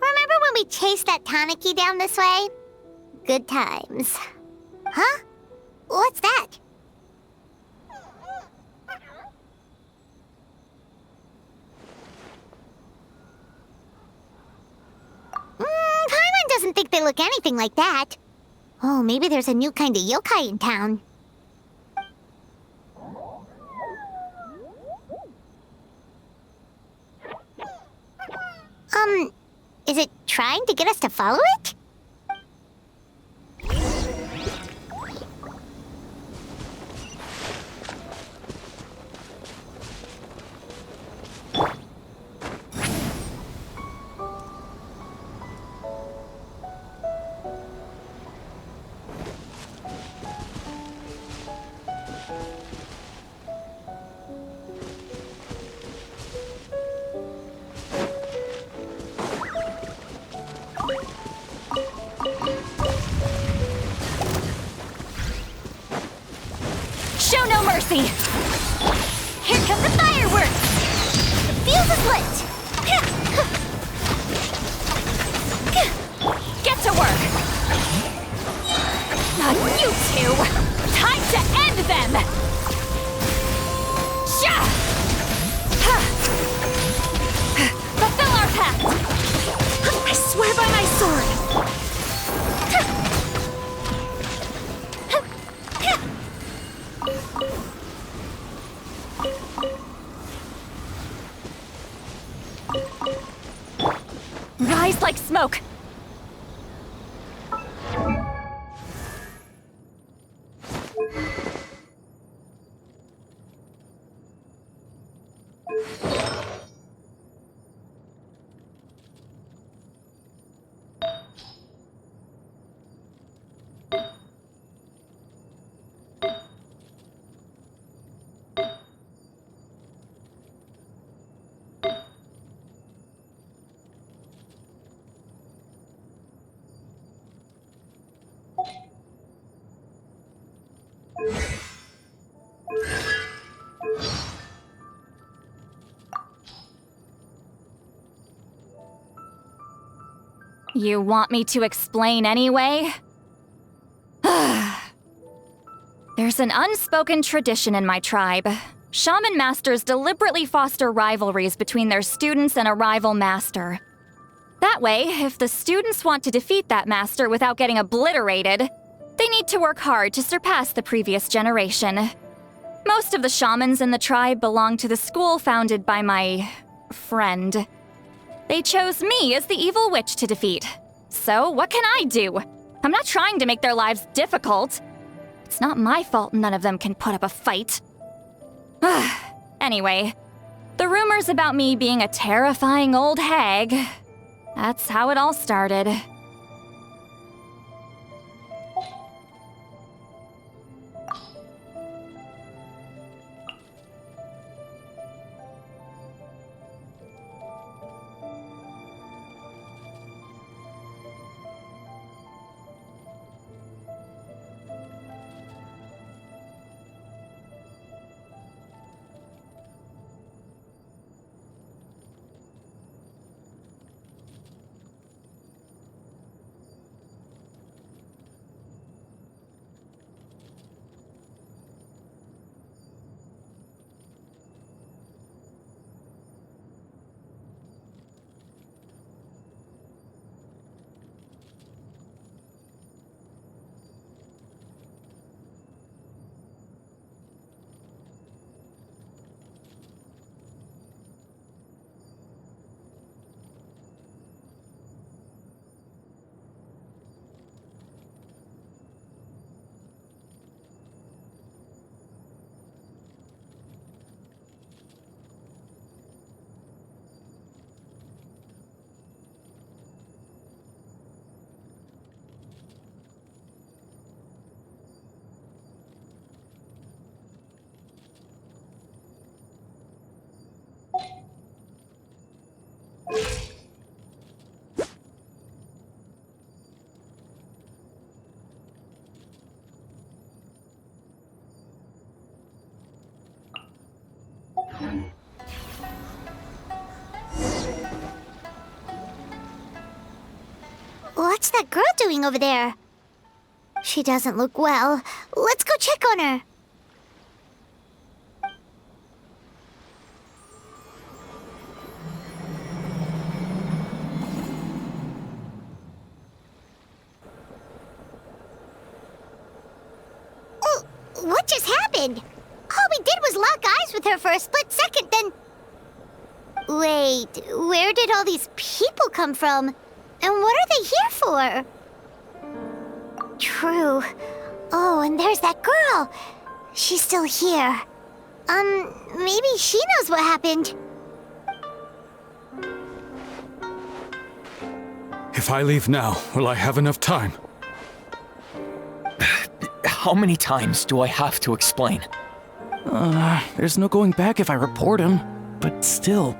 Remember when we chased that Tanuki down this way? Good times. Huh? What's that? Paimon doesn't think they look anything like that. Oh, maybe there's a new kind of yokai in town. Is it trying to get us to follow it? Show no mercy! Here come the fireworks! The fuse is lit! Get to work! Not you two! Time to end them! Sha! Fulfill our pact! I swear by my sword! Rise like smoke! You want me to explain anyway? There's an unspoken tradition in my tribe. Shaman masters deliberately foster rivalries between their students and a rival master. That way, if the students want to defeat that master without getting obliterated, they need to work hard to surpass the previous generation. Most of the shamans in the tribe belong to the school founded by my friend. They chose me as the evil witch to defeat. So what can I do? I'm not trying to make their lives difficult. It's not my fault none of them can put up a fight. Anyway, the rumors about me being a terrifying old hag, that's how it all started. that girl doing over there? She doesn't look well. Let's go check on her. What just happened? All we did was lock eyes with her for a split second, then... Wait, where did all these people come from? And what are they here for? True. Oh, and there's that girl. She's still here. Maybe she knows what happened. If I leave now, will I have enough time? How many times do I have to explain? There's no going back if I report him, but still.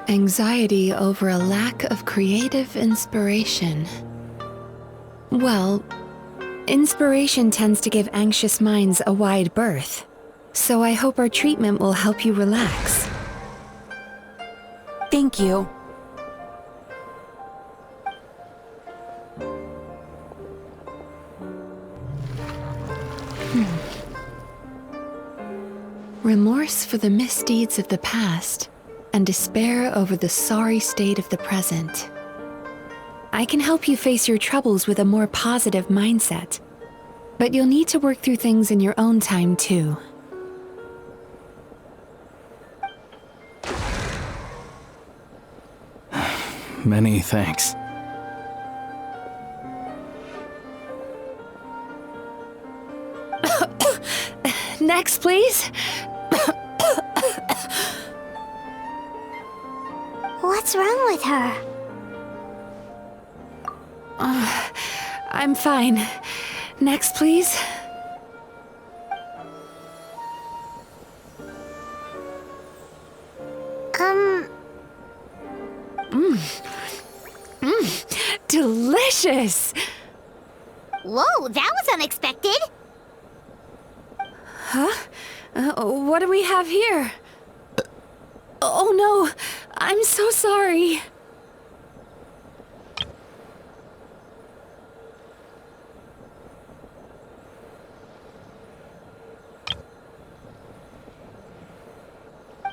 Anxiety over a lack of creative inspiration. Well, inspiration tends to give anxious minds a wide berth, so I hope our treatment will help you relax. Thank you. Remorse for the misdeeds of the past, and despair over the sorry state of the present. I can help you face your troubles with a more positive mindset, but you'll need to work through things in your own time too. Many thanks. Next, please. What's wrong with her? I'm fine. Next, please. Delicious! Whoa, that was unexpected. Huh? What do we have here? Oh no, I'm so sorry.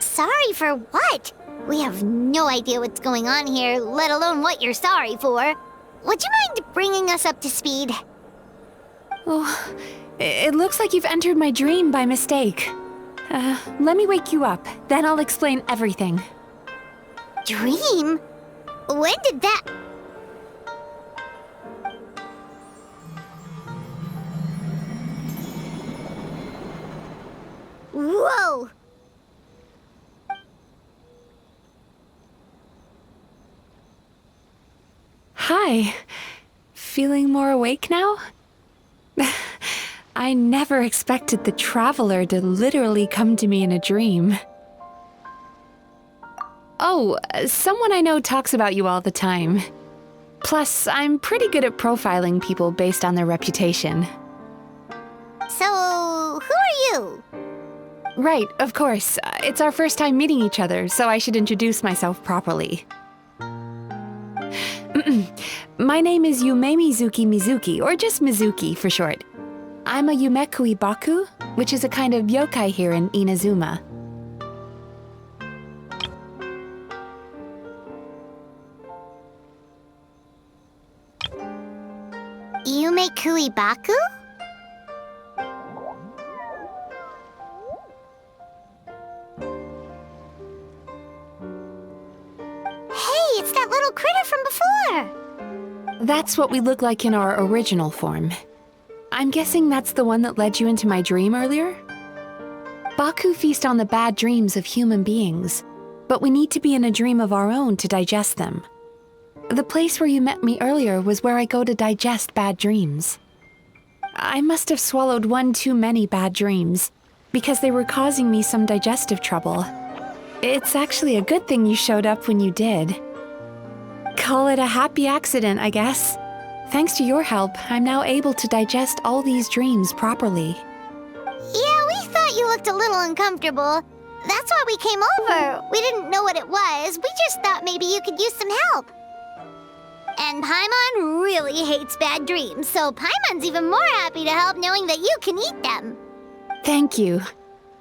Sorry for what? We have no idea what's going on here, let alone what you're sorry for. Would you mind bringing us up to speed? Oh, it looks like you've entered my dream by mistake. Let me wake you up, then I'll explain everything. Dream? When did that... Whoa! Hi. Feeling more awake now? I never expected the Traveler to literally come to me in a dream. Oh, someone I know talks about you all the time. Plus, I'm pretty good at profiling people based on their reputation. So, who are you? Right, of course. It's our first time meeting each other, so I should introduce myself properly. My name is Yumemizuki, or just Mizuki for short. I'm a Yumekui, which is a kind of yokai here in Inazuma. Yumekui Baku? Hey, it's that little critter from before! That's what we look like in our original form. I'm guessing that's the one that led you into my dream earlier? Baku feast on the bad dreams of human beings, but we need to be in a dream of our own to digest them. The place where you met me earlier was where I go to digest bad dreams. I must have swallowed one too many bad dreams, because they were causing me some digestive trouble. It's actually a good thing you showed up when you did. Call it a happy accident, I guess. Thanks to your help, I'm now able to digest all these dreams properly. Yeah, we thought you looked a little uncomfortable. That's why we came over. We didn't know what it was. We just thought maybe you could use some help. And Paimon really hates bad dreams, so Paimon's even more happy to help knowing that you can eat them. Thank you,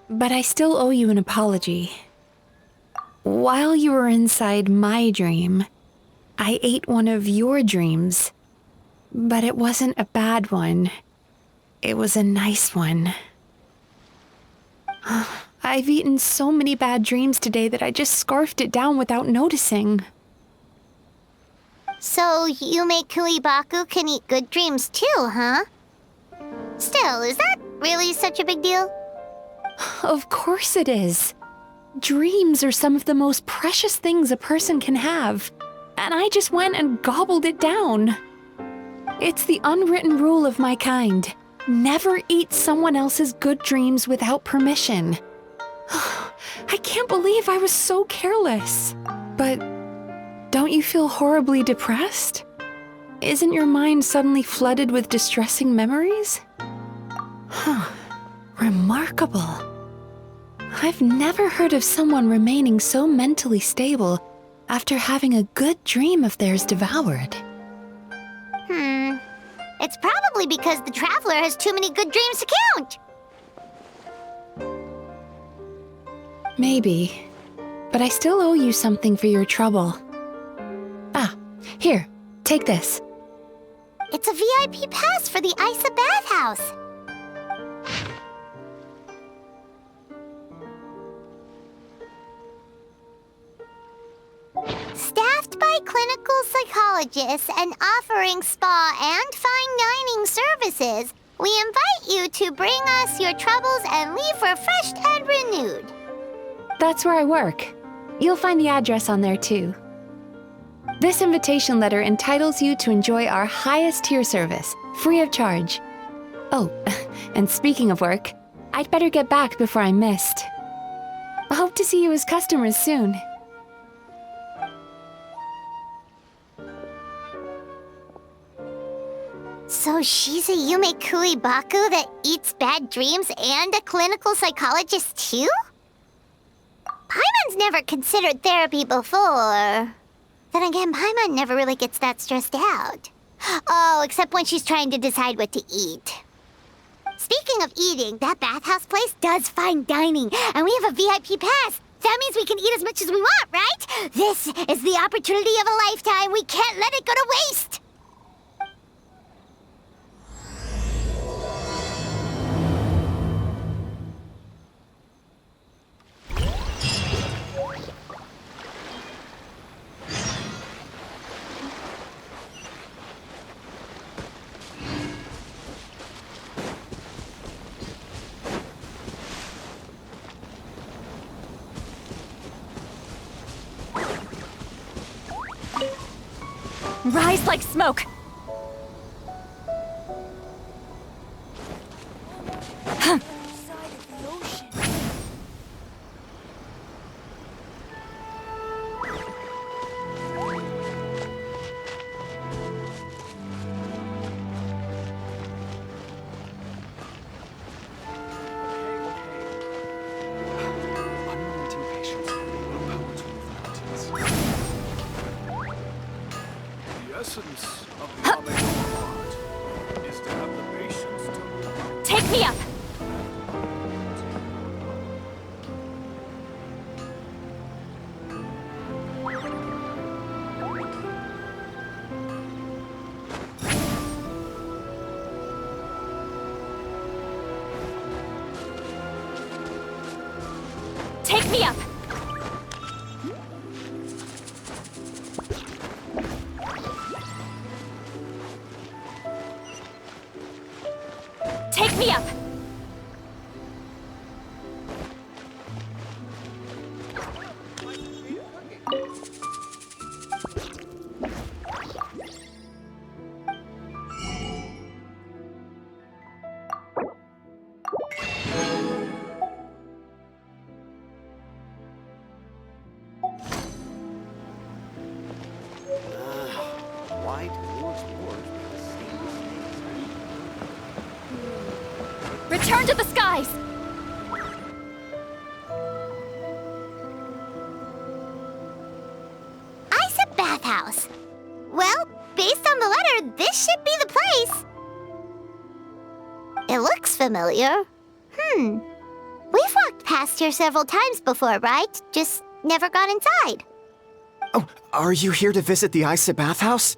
but I still owe you an apology. While you were inside my dream, I ate one of your dreams, but it wasn't a bad one. It was a nice one. I've eaten so many bad dreams today that I just scarfed it down without noticing. So Yumei Baku can eat good dreams too, huh? Still, is that really such a big deal? Of course it is. Dreams are some of the most precious things a person can have, and I just went and gobbled it down. It's the unwritten rule of my kind. Never eat someone else's good dreams without permission. I can't believe I was so careless. But don't you feel horribly depressed? Isn't your mind suddenly flooded with distressing memories? Remarkable. I've never heard of someone remaining so mentally stable after having a good dream of theirs devoured. It's probably because the traveler has too many good dreams to count. Maybe, but I still owe you something for your trouble. Here, take this. It's a VIP pass for the Isa bathhouse. Staffed by clinical psychologists and offering spa and fine dining services, we invite you to bring us your troubles and leave refreshed and renewed. That's where I work. You'll find the address on there too. This invitation letter entitles you to enjoy our highest tier service, free of charge. Oh, and speaking of work, I'd better get back before I'm missed. I hope to see you as customers soon. So she's a Yumei Baku that eats bad dreams and a clinical psychologist too? Paimon's never considered therapy before. Then again, Paimon never really gets that stressed out. Oh, except when she's trying to decide what to eat. Speaking of eating, that bathhouse place does fine dining, and we have a VIP pass. That means we can eat as much as we want, right? This is the opportunity of a lifetime. We can't let it go to waste. Rise like smoke! Take me up! Take me up! Take me up! Why do wars make the same mistakes? Return to the skies! familiar. We've walked past here several times before, right? Just never got inside. Oh, are you here to visit the Ice bathhouse?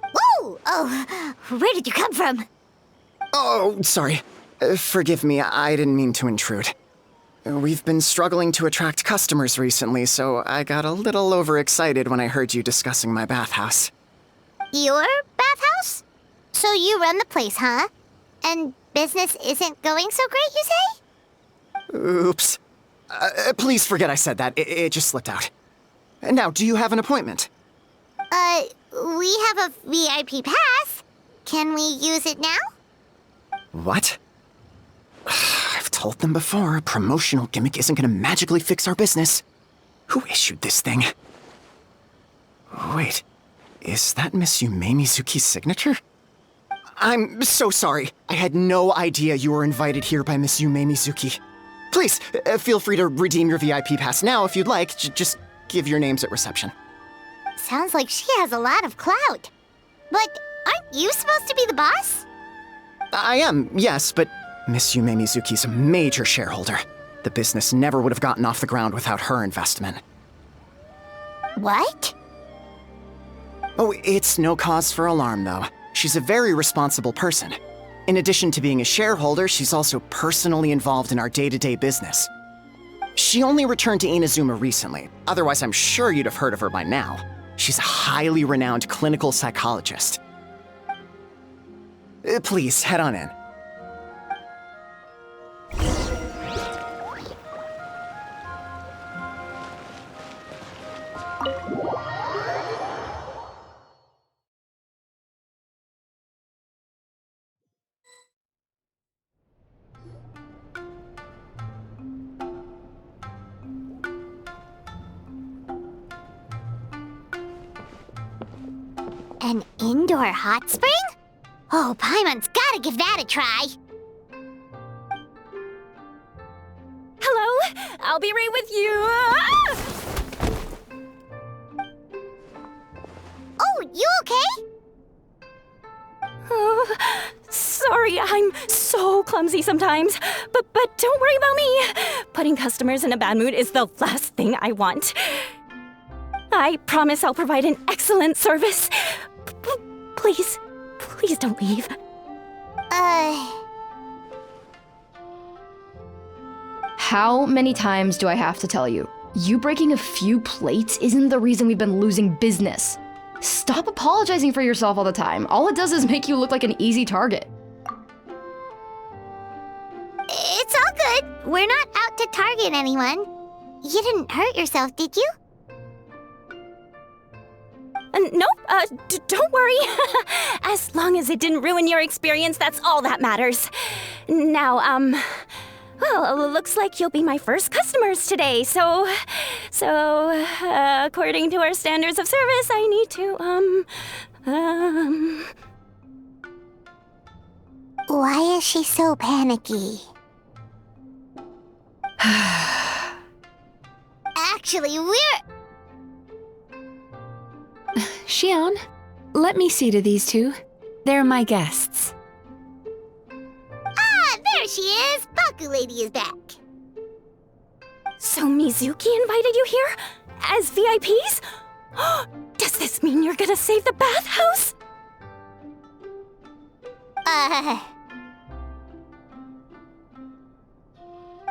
Whoa! Oh, where did you come from? Oh, sorry. Forgive me, I didn't mean to intrude. We've been struggling to attract customers recently, so I got a little overexcited when I heard you discussing my bathhouse. Your bathhouse? So you run the place, huh? And business isn't going so great, you say? Oops. Please forget I said that. It just slipped out. Now, do you have an appointment? We have a VIP pass. Can we use it now? What? I've told them before, a promotional gimmick isn't gonna magically fix our business. Who issued this thing? Wait, is that Miss Yumemizuki's signature? I'm so sorry. I had no idea you were invited here by Miss Yumemizuki. Please, feel free to redeem your VIP pass now if you'd like. Just give your names at reception. Sounds like she has a lot of clout. But aren't you supposed to be the boss? I am, yes, but Miss Yumemizuki's a major shareholder. The business never would have gotten off the ground without her investment. What? Oh, it's no cause for alarm, though. She's a very responsible person. In addition to being a shareholder, she's also personally involved in our day-to-day business. She only returned to Inazuma recently, otherwise I'm sure you'd have heard of her by now. She's a highly renowned clinical psychologist. Please, head on in. An indoor hot spring? Oh, Paimon's gotta give that a try. Hello? I'll be right with you. Ah! Oh, you okay? Oh, sorry, I'm so clumsy sometimes. But don't worry about me. Putting customers in a bad mood is the last thing I want. I promise I'll provide an excellent service. Please don't leave. How many times do I have to tell you? You breaking a few plates isn't the reason we've been losing business. Stop apologizing for yourself all the time. All it does is make you look like an easy target. It's all good. We're not out to target anyone. You didn't hurt yourself, did you? Nope, don't worry. As long as it didn't ruin your experience, that's all that matters. Now, well, looks like you'll be my first customers today, so, according to our standards of service, I need to, Why is she so panicky? Actually, Xion, let me see to these two. They're my guests. Ah, there she is! Baku Lady is back. So Mizuki invited you here? As VIPs? Does this mean you're gonna save the bathhouse?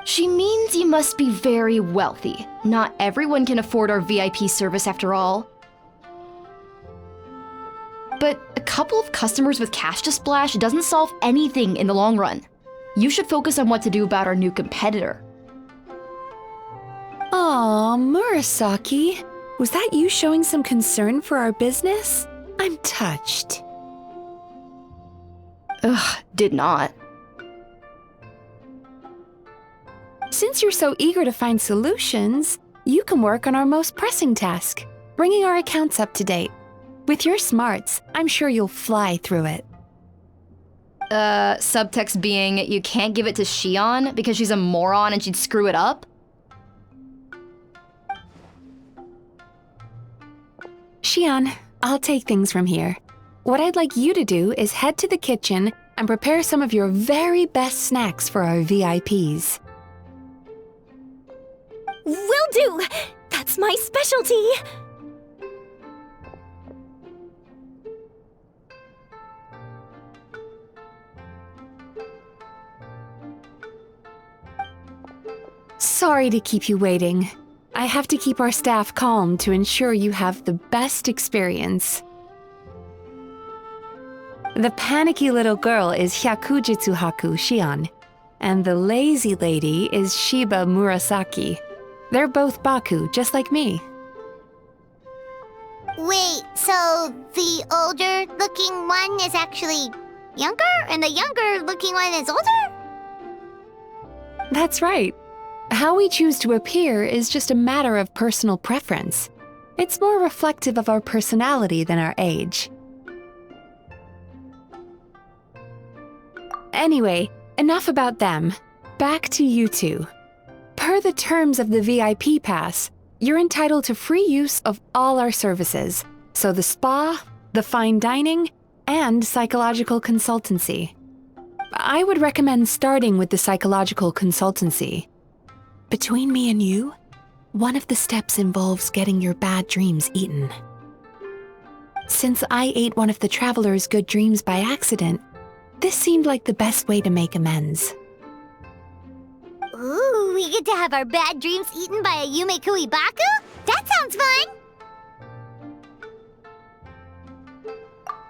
She means you must be very wealthy. Not everyone can afford our VIP service after all. But a couple of customers with cash to splash doesn't solve anything in the long run. You should focus on what to do about our new competitor. Aw, Murasaki. Was that you showing some concern for our business? I'm touched. Ugh, did not. Since you're so eager to find solutions, you can work on our most pressing task, bringing our accounts up to date. With your smarts, I'm sure you'll fly through it. Subtext being, you can't give it to Xion because she's a moron and she'd screw it up? Xion, I'll take things from here. What I'd like you to do is head to the kitchen and prepare some of your very best snacks for our VIPs. Will do! That's my specialty! Sorry to keep you waiting. I have to keep our staff calm to ensure you have the best experience. The panicky little girl is Hyakujitsu Haku Shion, and the lazy lady is Shiba Murasaki. They're both Baku, just like me. Wait, so the older-looking one is actually younger, and the younger-looking one is older? That's right. How we choose to appear is just a matter of personal preference. It's more reflective of our personality than our age. Anyway, enough about them. Back to you two. Per the terms of the VIP pass, you're entitled to free use of all our services, so the spa, the fine dining, and psychological consultancy. I would recommend starting with the psychological consultancy. Between me and you, one of the steps involves getting your bad dreams eaten. Since I ate one of the traveler's good dreams by accident, this seemed like the best way to make amends. Ooh, we get to have our bad dreams eaten by a Yumemizuki Baku? That sounds fun!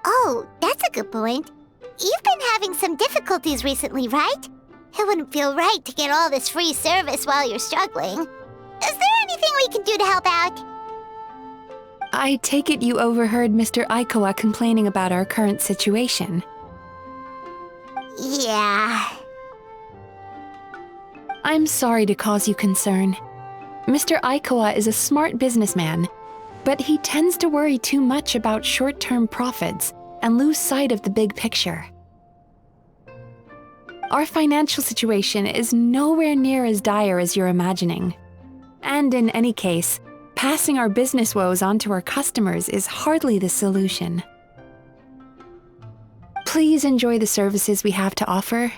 Oh, that's a good point. You've been having some difficulties recently, right? It wouldn't feel right to get all this free service while you're struggling. Is there anything we can do to help out? I take it you overheard Mr. Aikawa complaining about our current situation. Yeah. I'm sorry to cause you concern. Mr. Aikawa is a smart businessman, but he tends to worry too much about short-term profits and lose sight of the big picture. Our financial situation is nowhere near as dire as you're imagining. And in any case, passing our business woes on to our customers is hardly the solution. Please enjoy the services we have to offer.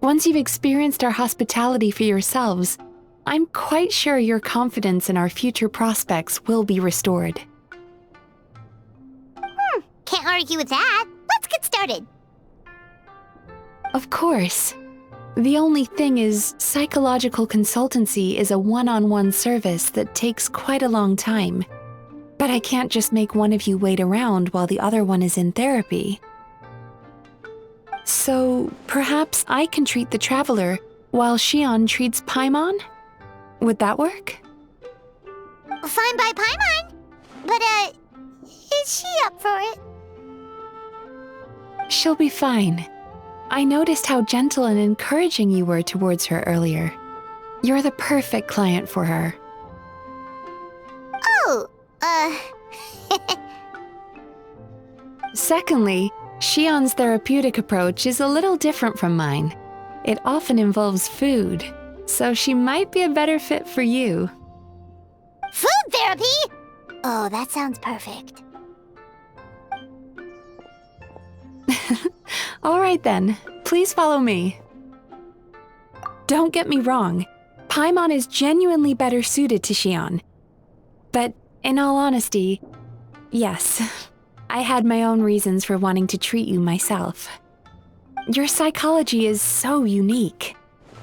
Once you've experienced our hospitality for yourselves, I'm quite sure your confidence in our future prospects will be restored. Can't argue with that. Let's get started. Of course. The only thing is, psychological consultancy is a one-on-one service that takes quite a long time. But I can't just make one of you wait around while the other one is in therapy. So, perhaps I can treat the traveler while Shion treats Paimon? Would that work? Fine by Paimon. But, is she up for it? She'll be fine. I noticed how gentle and encouraging you were towards her earlier. You're the perfect client for her. Oh, Secondly, Shion's therapeutic approach is a little different from mine. It often involves food, so she might be a better fit for you. Food therapy? Oh, that sounds perfect. All right then, please follow me. Don't get me wrong, Paimon is genuinely better suited to Shion. But in all honesty, yes, I had my own reasons for wanting to treat you myself. Your psychology is so unique.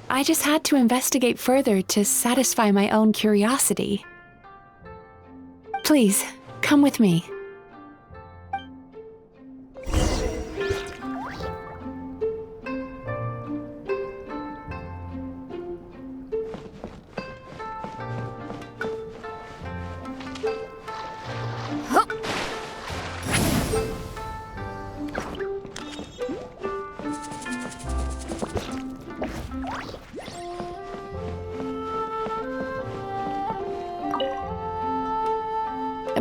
I just had to investigate further to satisfy my own curiosity. Please, come with me.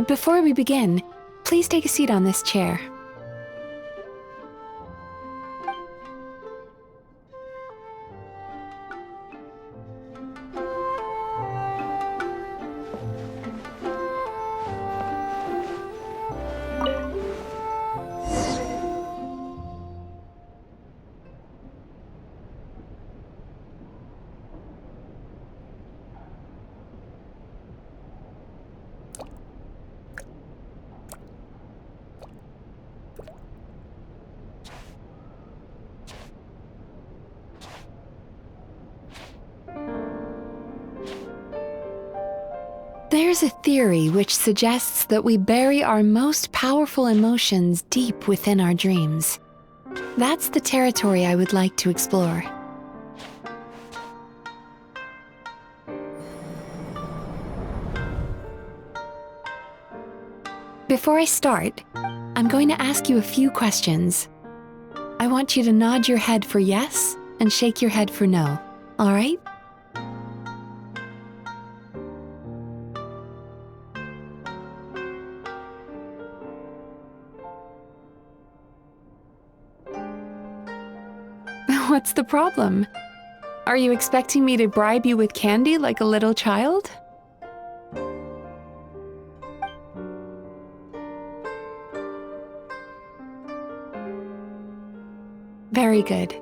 Before we begin, please take a seat on this chair. There's a theory which suggests that we bury our most powerful emotions deep within our dreams. That's the territory I would like to explore. Before I start, I'm going to ask you a few questions. I want you to nod your head for yes and shake your head for no, all right? What's the problem? Are you expecting me to bribe you with candy like a little child? Very good.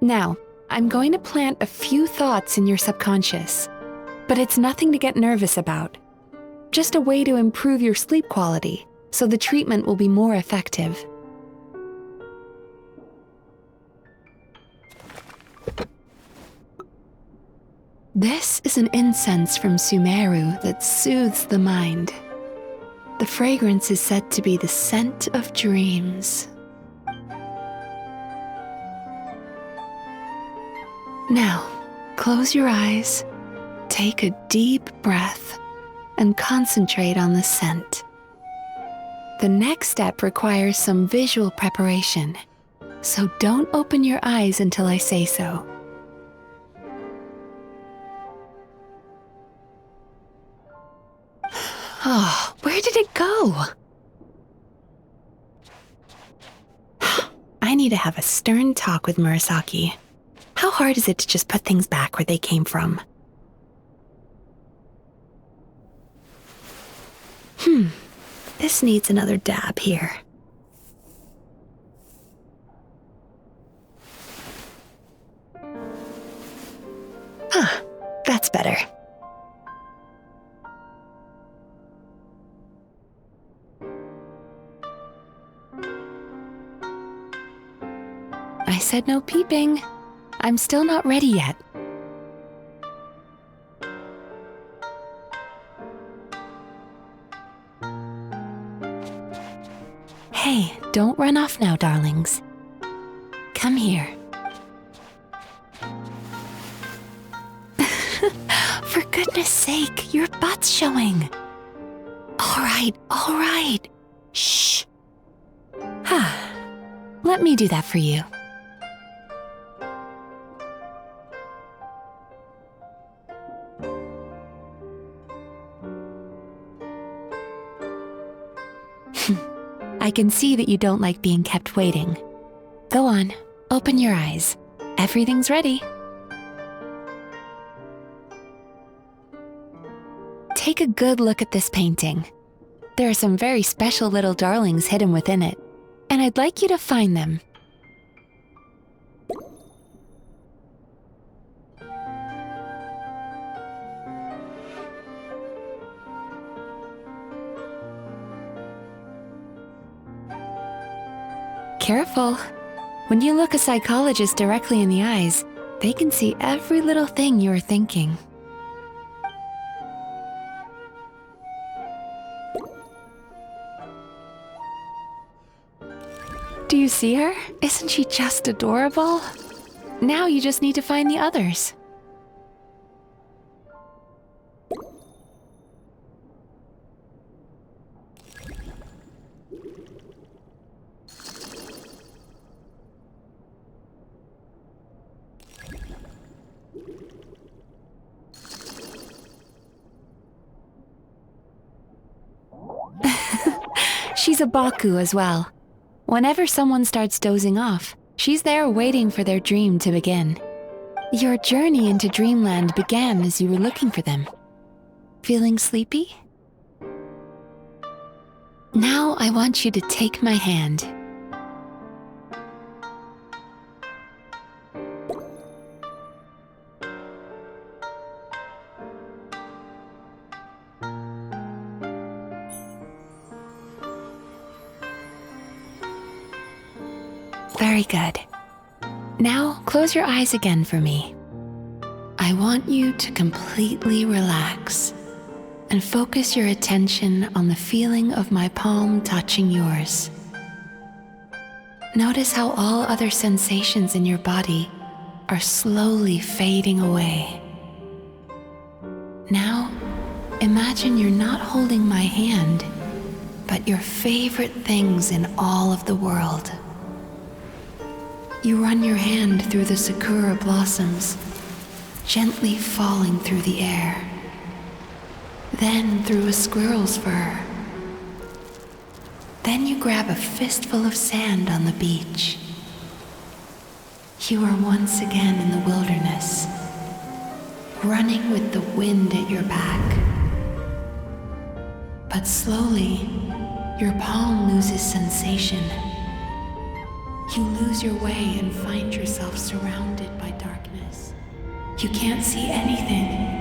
Now, I'm going to plant a few thoughts in your subconscious, but it's nothing to get nervous about. Just a way to improve your sleep quality, so the treatment will be more effective. This is an incense from Sumeru that soothes the mind. The fragrance is said to be the scent of dreams. Now, close your eyes, take a deep breath, and concentrate on the scent. The next step requires some visual preparation, so don't open your eyes until I say so. Oh, where did it go? I need to have a stern talk with Murasaki. How hard is it to just put things back where they came from? This needs another dab here. That's better. I said no peeping. I'm still not ready yet. Hey, don't run off now, darlings. Come here. For goodness sake, your butt's showing. All right. Shh. Let me do that for you. I can see that you don't like being kept waiting. Go on, open your eyes. Everything's ready. Take a good look at this painting. There are some very special little darlings hidden within it, and I'd like you to find them. Careful. When you look a psychologist directly in the eyes, they can see every little thing you are thinking. Do you see her? Isn't she just adorable? Now you just need to find the others. She's a Baku as well. Whenever someone starts dozing off, she's there waiting for their dream to begin. Your journey into dreamland began as you were looking for them. Feeling sleepy? Now I want you to take my hand. Very good. Now, close your eyes again for me. I want you to completely relax. and focus your attention on the feeling of my palm touching yours. Notice how all other sensations in your body are slowly fading away. Now, imagine you're not holding my hand, but your favorite things in all of the world. You run your hand through the sakura blossoms, gently falling through the air. Then through a squirrel's fur. Then you grab a fistful of sand on the beach. You are once again in the wilderness, running with the wind at your back. But slowly, your palm loses sensation. You lose your way and find yourself surrounded by darkness. You can't see anything,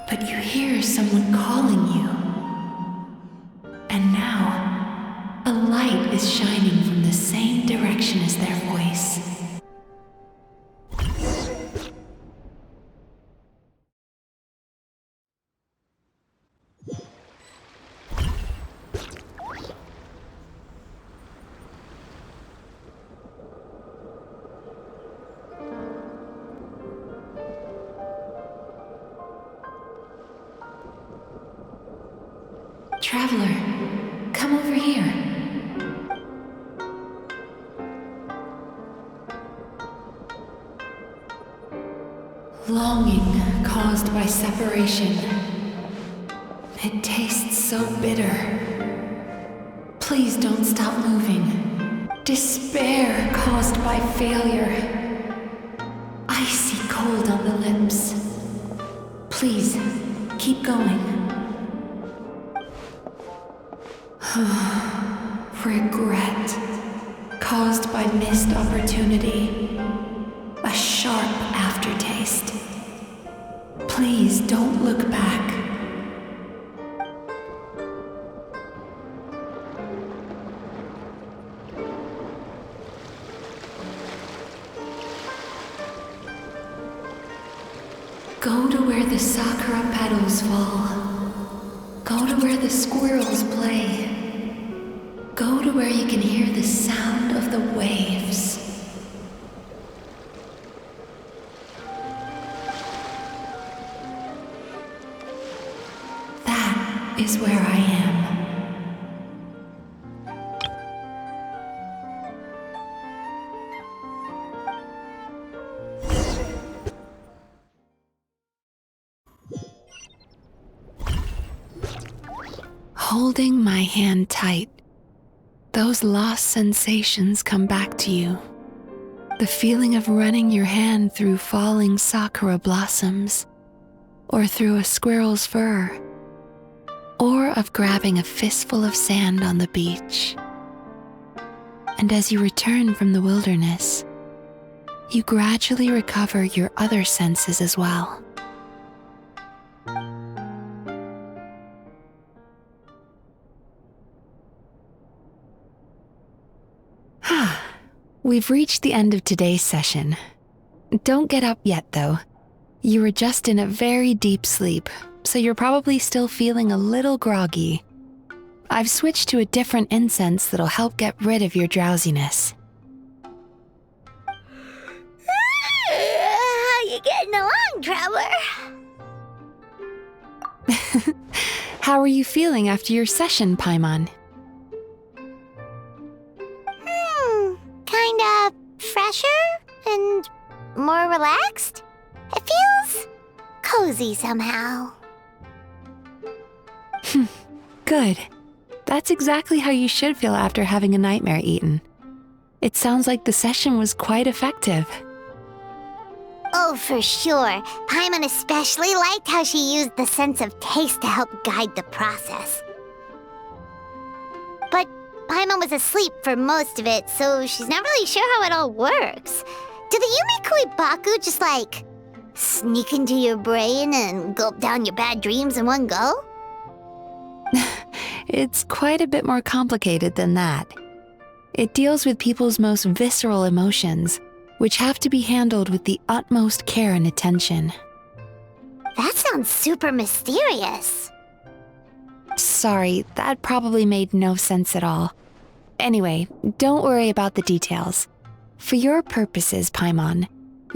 but you hear someone calling you. And now, a light is shining from the same direction as their voice. Traveler, come over here. Longing caused by separation. It tastes so bitter. Please don't stop moving. Despair caused by failure. Icy cold on the lips. Please, keep going. Regret, caused by missed opportunity. A sharp aftertaste. Please don't look back. Go to where the sakura petals fall. Go to where the squirrels play. Go to where you can hear the sound of the waves. That is where I am. Holding my hand tight, those lost sensations come back to you. The feeling of running your hand through falling sakura blossoms, or through a squirrel's fur, or of grabbing a fistful of sand on the beach. And as you return from the wilderness, you gradually recover your other senses as well. We've reached the end of today's session. Don't get up yet, though. You were just in a very deep sleep, so you're probably still feeling a little groggy. I've switched to a different incense that'll help get rid of your drowsiness. How you getting along, traveler? How are you feeling after your session, Paimon? Kinda fresher and more relaxed. It feels cozy somehow. Good. That's exactly how you should feel after having a nightmare eaten. It sounds like the session was quite effective. Oh, for sure. Paimon especially liked how she used the sense of taste to help guide the process. But Paimon was asleep for most of it, so she's not really sure how it all works. Do the Yumikui Baku just, sneak into your brain and gulp down your bad dreams in one go? It's quite a bit more complicated than that. It deals with people's most visceral emotions, which have to be handled with the utmost care and attention. That sounds super mysterious. Sorry, that probably made no sense at all. Anyway, don't worry about the details. For your purposes, Paimon,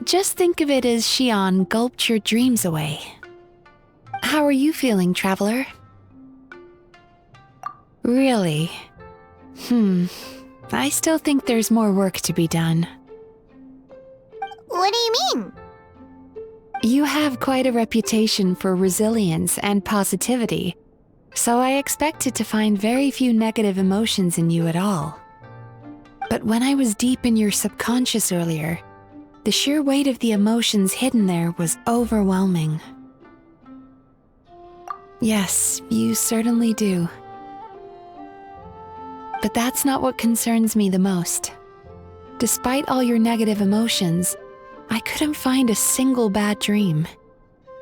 just think of it as Xion gulped your dreams away. How are you feeling, Traveler? Really? I still think there's more work to be done. What do you mean? You have quite a reputation for resilience and positivity, so I expected to find very few negative emotions in you at all. But when I was deep in your subconscious earlier, the sheer weight of the emotions hidden there was overwhelming. Yes, you certainly do. But that's not what concerns me the most. Despite all your negative emotions, I couldn't find a single bad dream.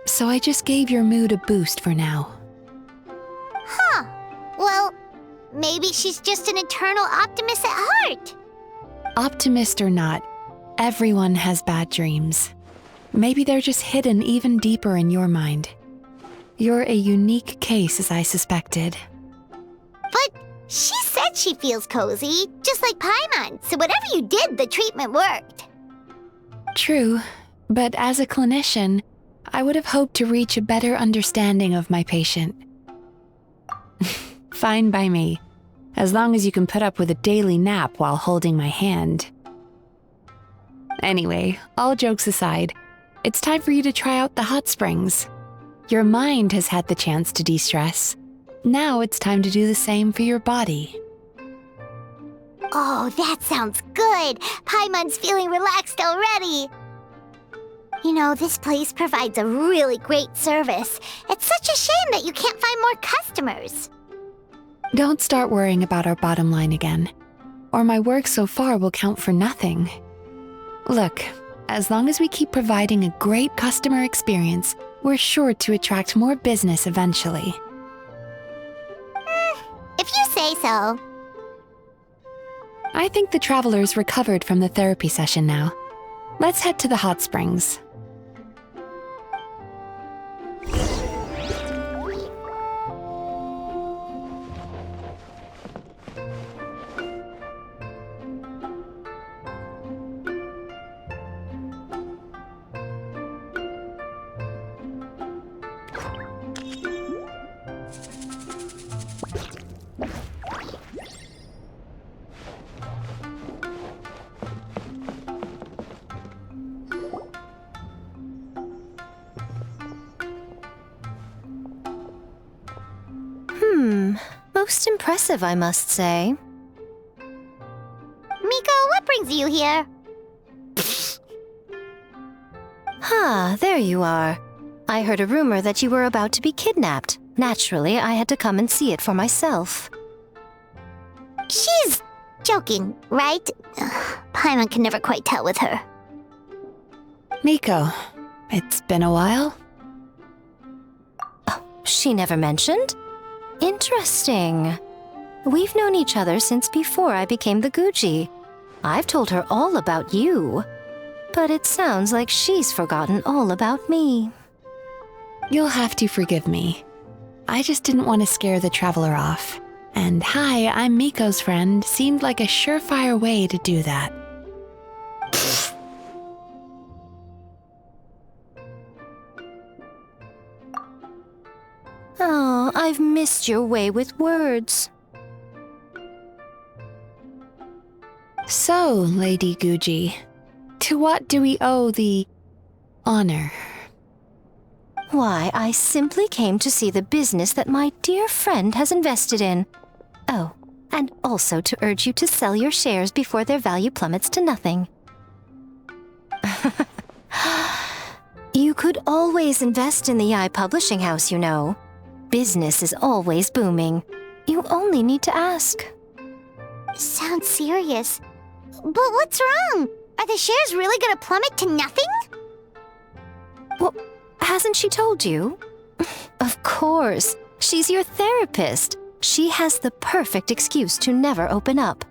So I just gave your mood a boost for now. Huh. Well, maybe she's just an eternal optimist at heart. Optimist or not, everyone has bad dreams. Maybe they're just hidden even deeper in your mind. You're a unique case, as I suspected. But she said she feels cozy, just like Paimon, so whatever you did, the treatment worked. True, but as a clinician, I would have hoped to reach a better understanding of my patient. Fine by me, as long as you can put up with a daily nap while holding my hand. Anyway, all jokes aside, it's time for you to try out the hot springs. Your mind has had the chance to de-stress. Now it's time to do the same for your body. Oh, that sounds good. Paimon's feeling relaxed already. You know, this place provides a really great service. It's such a shame that you can't find more customers. Don't start worrying about our bottom line again, or my work so far will count for nothing. Look, as long as we keep providing a great customer experience, we're sure to attract more business eventually. If you say so. I think the traveler's recovered from the therapy session now. Let's head to the hot springs. Most impressive, I must say. Miko, what brings you here? There you are. I heard a rumor that you were about to be kidnapped. Naturally, I had to come and see it for myself. She's joking, right? Paimon can never quite tell with her. Miko, it's been a while. Oh, she never mentioned? Interesting. We've known each other since before I became the Guji. I've told her all about you. But it sounds like she's forgotten all about me. You'll have to forgive me. I just didn't want to scare the traveler off. And hi, I'm Miko's friend seemed like a surefire way to do that. Oh, I've missed your way with words. So, Lady Guji, to what do we owe the honor? Why, I simply came to see the business that my dear friend has invested in. Oh, and also to urge you to sell your shares before their value plummets to nothing. You could always invest in the Yai Publishing House, you know. Business is always booming. You only need to ask. Sounds serious. But what's wrong? Are the shares really gonna plummet to nothing? Well, hasn't she told you? Of course. She's your therapist. She has the perfect excuse to never open up.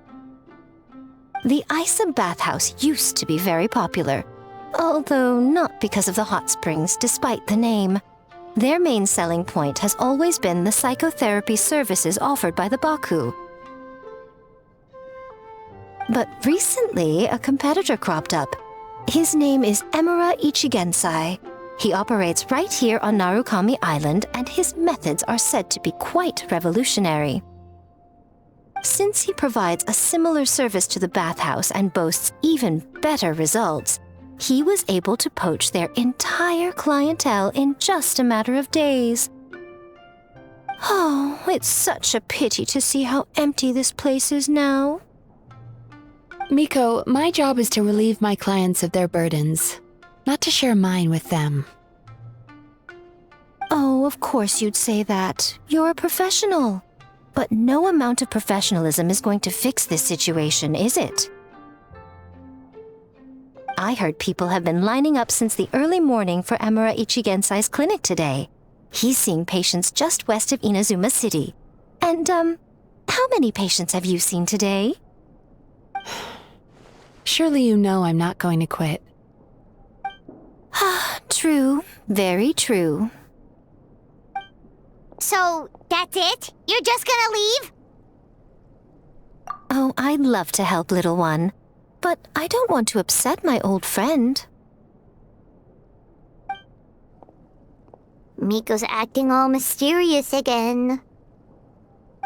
The Isa bathhouse used to be very popular, although not because of the hot springs, despite the name. Their main selling point has always been the psychotherapy services offered by the Baku. But recently, a competitor cropped up. His name is Emura Ichigensai. He operates right here on Narukami Island, and his methods are said to be quite revolutionary. Since he provides a similar service to the bathhouse and boasts even better results, he was able to poach their entire clientele in just a matter of days. Oh, it's such a pity to see how empty this place is now. Miko, my job is to relieve my clients of their burdens, not to share mine with them. Oh, of course you'd say that. You're a professional. But no amount of professionalism is going to fix this situation, is it? I heard people have been lining up since the early morning for Emura Ichigensai's clinic today. He's seeing patients just west of Inazuma City. And, how many patients have you seen today? Surely you know I'm not going to quit. True. Very true. So, that's it? You're just gonna leave? Oh, I'd love to help, little one. But I don't want to upset my old friend. Miko's acting all mysterious again.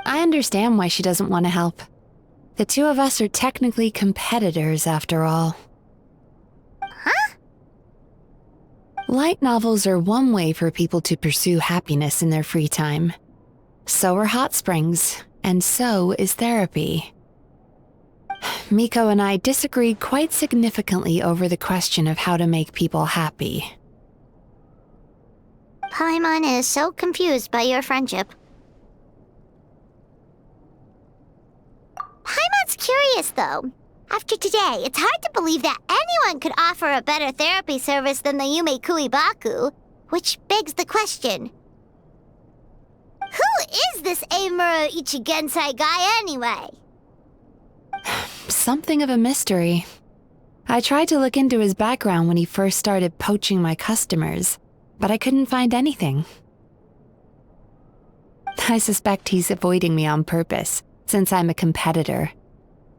I understand why she doesn't want to help. The two of us are technically competitors, after all. Huh? Light novels are one way for people to pursue happiness in their free time. So are hot springs, and so is therapy. Miko and I disagreed quite significantly over the question of how to make people happy. Paimon is so confused by your friendship. Paimon's curious, though. After today, it's hard to believe that anyone could offer a better therapy service than the Yumei Baku, which begs the question. Who is this Emura Ichigensai guy anyway? Something of a mystery. I tried to look into his background when he first started poaching my customers, but I couldn't find anything. I suspect he's avoiding me on purpose, since I'm a competitor.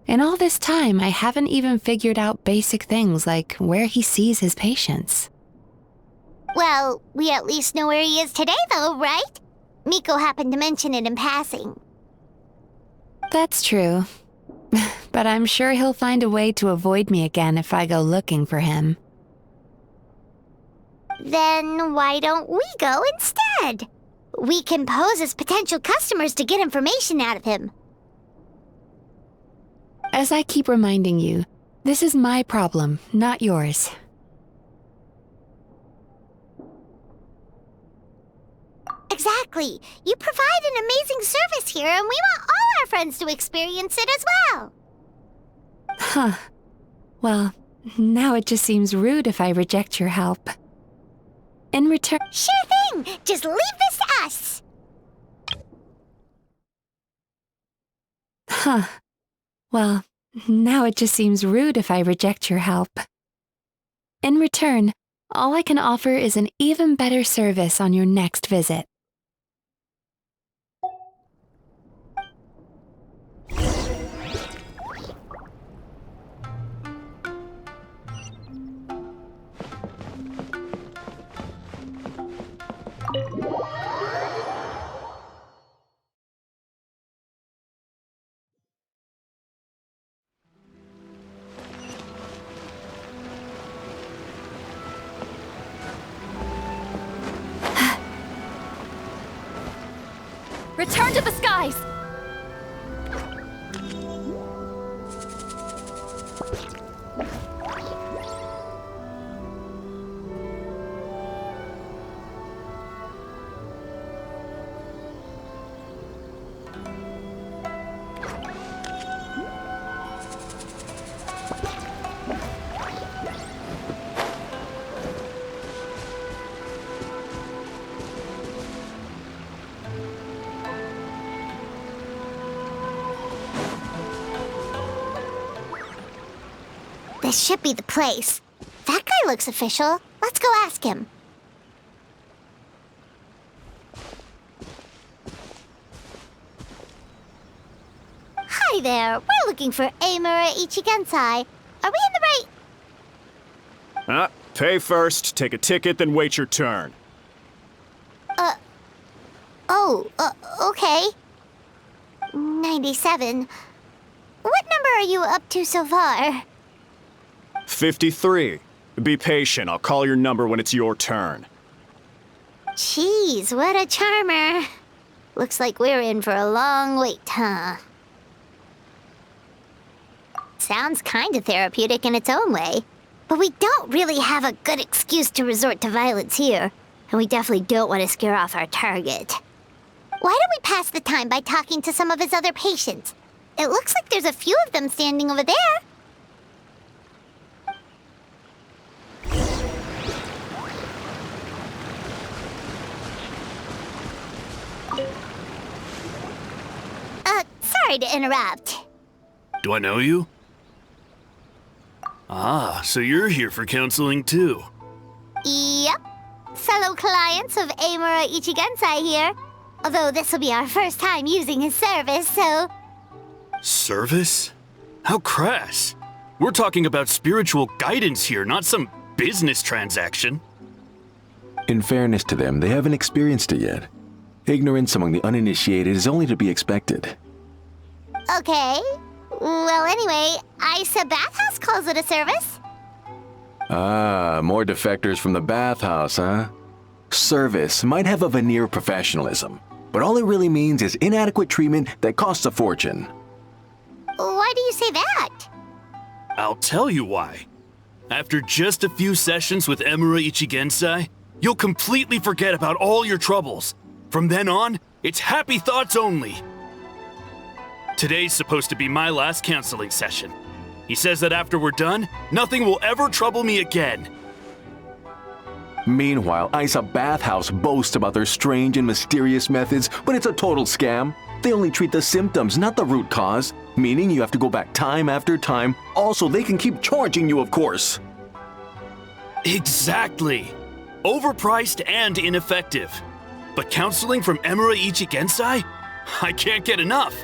In all this time, I haven't even figured out basic things like where he sees his patients. Well, we at least know where he is today, though, right? Miko happened to mention it in passing. That's true. But I'm sure he'll find a way to avoid me again if I go looking for him. Then why don't we go instead? We can pose as potential customers to get information out of him. As I keep reminding you, this is my problem, not yours. Exactly. You provide an amazing service here, and we want all our friends to experience it as well. Huh. Well, now it just seems rude if I reject your help. In return— Sure thing! Just leave this to us! Huh. Well, now it just seems rude if I reject your help. In return, all I can offer is an even better service on your next visit. Return to the skies! This should be the place. That guy looks official. Let's go ask him. there. We're looking for Amura Ichigensai. Are we in the right... Pay first, take a ticket, then wait your turn. Okay. 97. What number are you up to so far? 53. Be patient, I'll call your number when it's your turn. Jeez, what a charmer. Looks like we're in for a long wait, huh? Sounds kinda therapeutic in its own way. But we don't really have a good excuse to resort to violence here. And we definitely don't want to scare off our target. Why don't we pass the time by talking to some of his other patients? It looks like there's a few of them standing over there. Sorry to interrupt. Do I know you? Ah, so you're here for counseling too. Yep. Fellow clients of Amura Ichigensai here. Although this will be our first time using his service, so... Service? How crass. We're talking about spiritual guidance here, not some business transaction. In fairness to them, they haven't experienced it yet. Ignorance among the uninitiated is only to be expected. Okay. Well, anyway, Isa Bathhouse calls it a service. Ah, more defectors from the bathhouse, huh? Service might have a veneer of professionalism, but all it really means is inadequate treatment that costs a fortune. Why do you say that? I'll tell you why. After just a few sessions with Amura Ichigensai, you'll completely forget about all your troubles. From then on, it's happy thoughts only. Today's supposed to be my last counseling session. He says that after we're done, nothing will ever trouble me again. Meanwhile, Isa Bathhouse boasts about their strange and mysterious methods, but it's a total scam. They only treat the symptoms, not the root cause, meaning you have to go back time after time. Also, they can keep charging you, of course. Exactly. Overpriced and ineffective. But counseling from Amura Ichigensai? I can't get enough.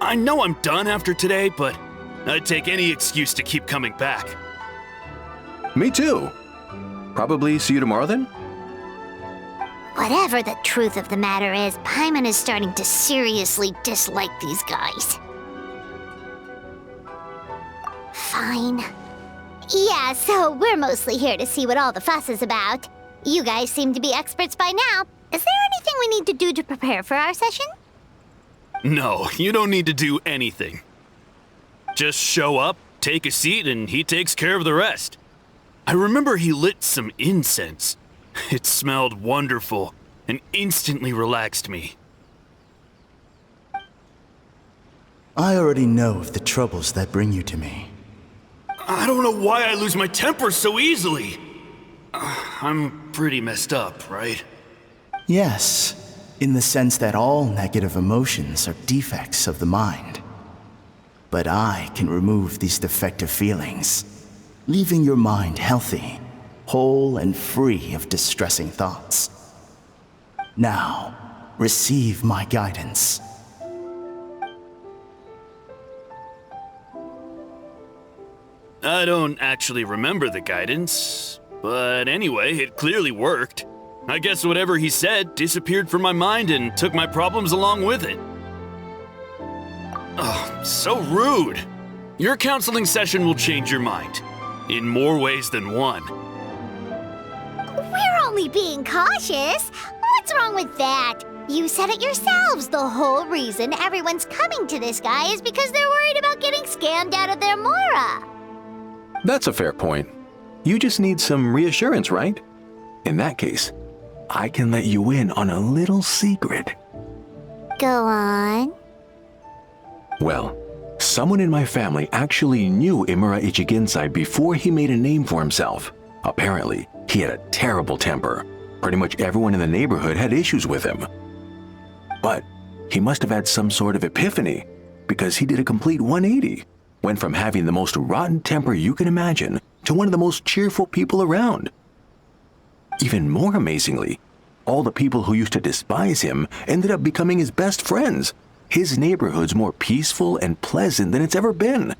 I know I'm done after today, but I'd take any excuse to keep coming back. Me too. Probably see you tomorrow then? Whatever the truth of the matter is, Paimon is starting to seriously dislike these guys. Fine. Yeah, so we're mostly here to see what all the fuss is about. You guys seem to be experts by now. Is there anything we need to do to prepare for our session? No, you don't need to do anything. Just show up, take a seat, and he takes care of the rest. I remember he lit some incense. It smelled wonderful and instantly relaxed me. I already know of the troubles that bring you to me. I don't know why I lose my temper so easily. I'm pretty messed up, right? Yes, in the sense that all negative emotions are defects of the mind. But I can remove these defective feelings, leaving your mind healthy, whole and free of distressing thoughts. Now, receive my guidance. I don't actually remember the guidance, but anyway, it clearly worked. I guess whatever he said disappeared from my mind and took my problems along with it. Oh, so rude. Your counseling session will change your mind, in more ways than one. We're only being cautious. What's wrong with that? You said it yourselves. The whole reason everyone's coming to this guy is because they're worried about getting scammed out of their mora. That's a fair point. You just need some reassurance, right? In that case, I can let you in on a little secret. Go on. Well, someone in my family actually knew Amura Ichigensai before he made a name for himself. Apparently, he had a terrible temper. Pretty much everyone in the neighborhood had issues with him. But he must have had some sort of epiphany, because he did a complete 180. Went from having the most rotten temper you can imagine to one of the most cheerful people around. Even more amazingly, all the people who used to despise him ended up becoming his best friends. his neighborhood's more peaceful and pleasant than it's ever been.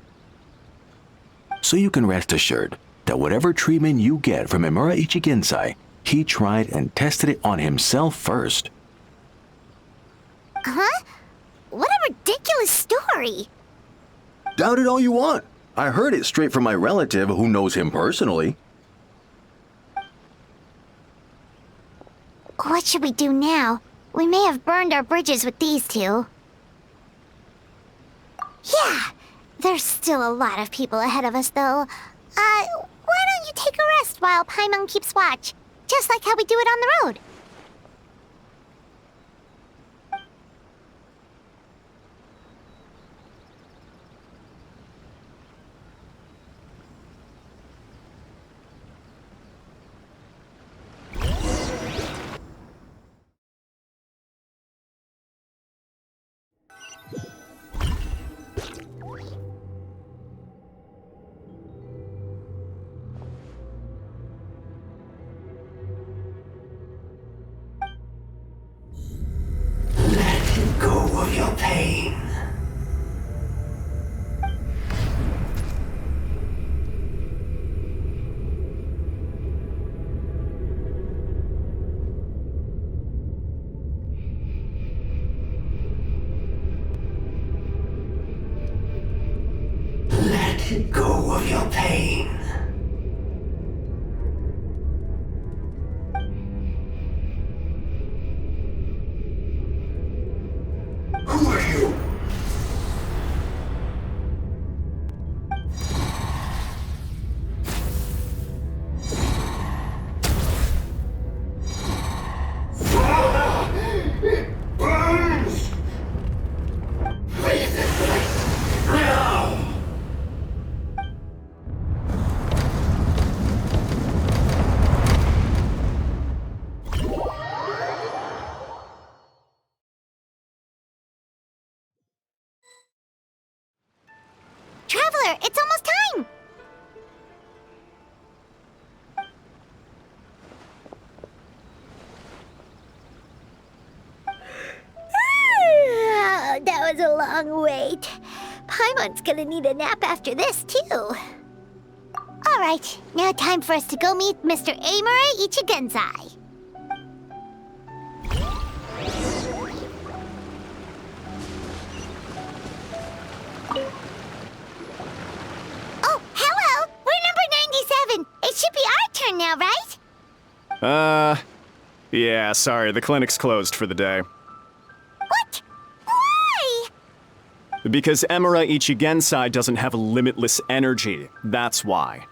So you can rest assured that whatever treatment you get from Imura Ichigensai, he tried and tested it on himself first. Huh? What a ridiculous story! Doubt it all you want. I heard it straight from my relative who knows him personally. What should we do now? We may have burned our bridges with these two. Yeah, there's still a lot of people ahead of us, though. Why don't you take a rest while Paimon keeps watch? Just like how we do it on the road. Go of your pain. Let go of your pain. Who are you? It burns! Leave this place now! Traveler, it's almost time! That was a long wait. Paimon's gonna need a nap after this, too. Alright, now time for us to go meet Mr. Imura Ichigensai. Oh, hello! We're number 97! It should be our turn now, right? Yeah, sorry, the clinic's closed for the day. What? Why? Because Imura Ichigensai doesn't have limitless energy, that's why.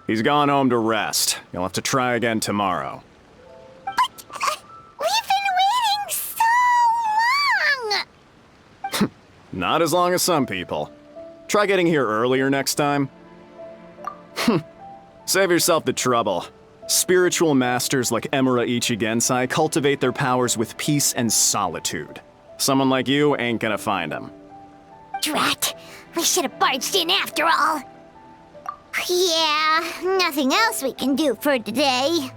He's gone home to rest. You'll have to try again tomorrow. But, we've been waiting so long! Not as long as some people. Try getting here earlier next time. Save yourself the trouble. Spiritual masters like Imura Ichigensai cultivate their powers with peace and solitude. Someone like you ain't gonna find them. Drat! We should have barged in after all! Yeah, nothing else we can do for today.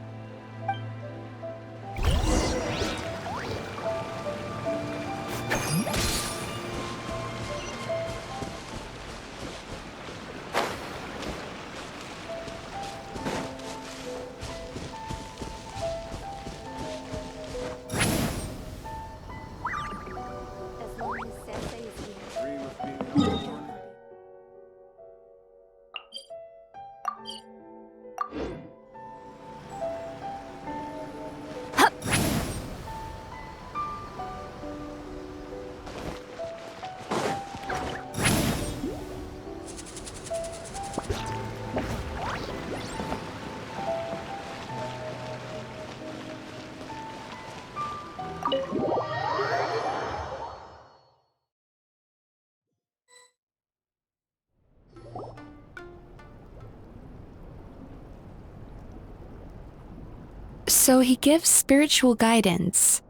So he gives spiritual guidance,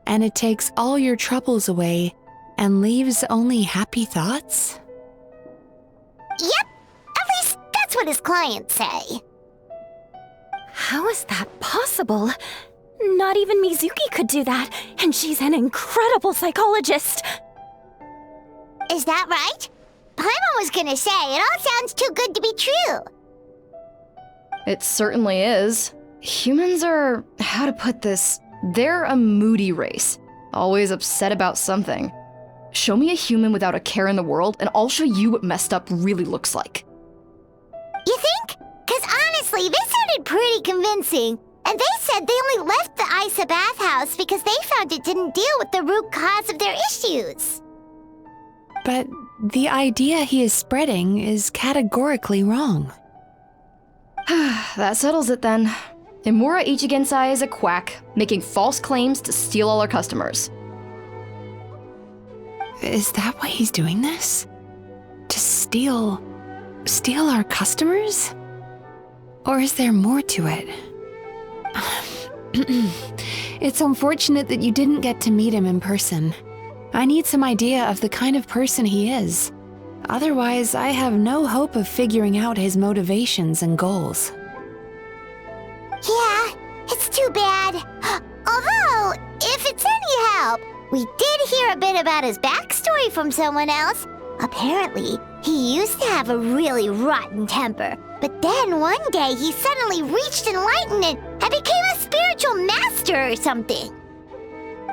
and it takes all your troubles away and leaves only happy thoughts? Yep, at least that's what his clients say. How is that possible? Not even Mizuki could do that, and she's an incredible psychologist. that right? Paimon was gonna say, it all sounds too good to be true. It certainly is. Humans are, how to put this, they're a moody race, always upset about something. Show me a human without a care in the world, and I'll show you what messed up really looks like. You think? Because honestly, this sounded pretty convincing. And they said they only left the Isa bathhouse because they found it didn't deal with the root cause of their issues. But the idea he is spreading is categorically wrong. That settles it then. Imura Ichigensai is a quack, making false claims to steal all our customers. Is that why he's doing this? To steal our customers? Or is there more to it? It's unfortunate that you didn't get to meet him in person. I need some idea of the kind of person he is. Otherwise, I have no hope of figuring out his motivations and goals. Yeah, it's too bad. Although, if it's any help, we did hear a bit about his backstory from someone else. Apparently, he used to have a really rotten temper. But then one day he suddenly reached enlightenment and became a spiritual master or something.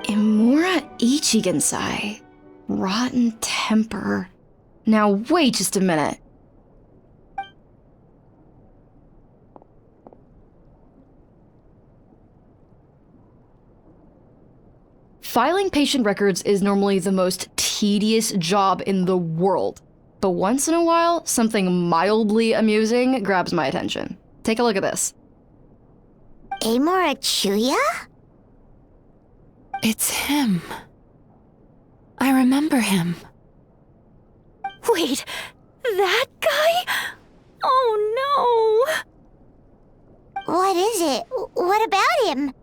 Imura Ichigensai. Rotten temper. Now wait just a minute. Filing patient records is normally the most tedious job in the world. But once in a while, something mildly amusing grabs my attention. Take a look at this. Amora-chuya? It's him. I remember him. Wait, that guy? Oh no! What is it? What about him?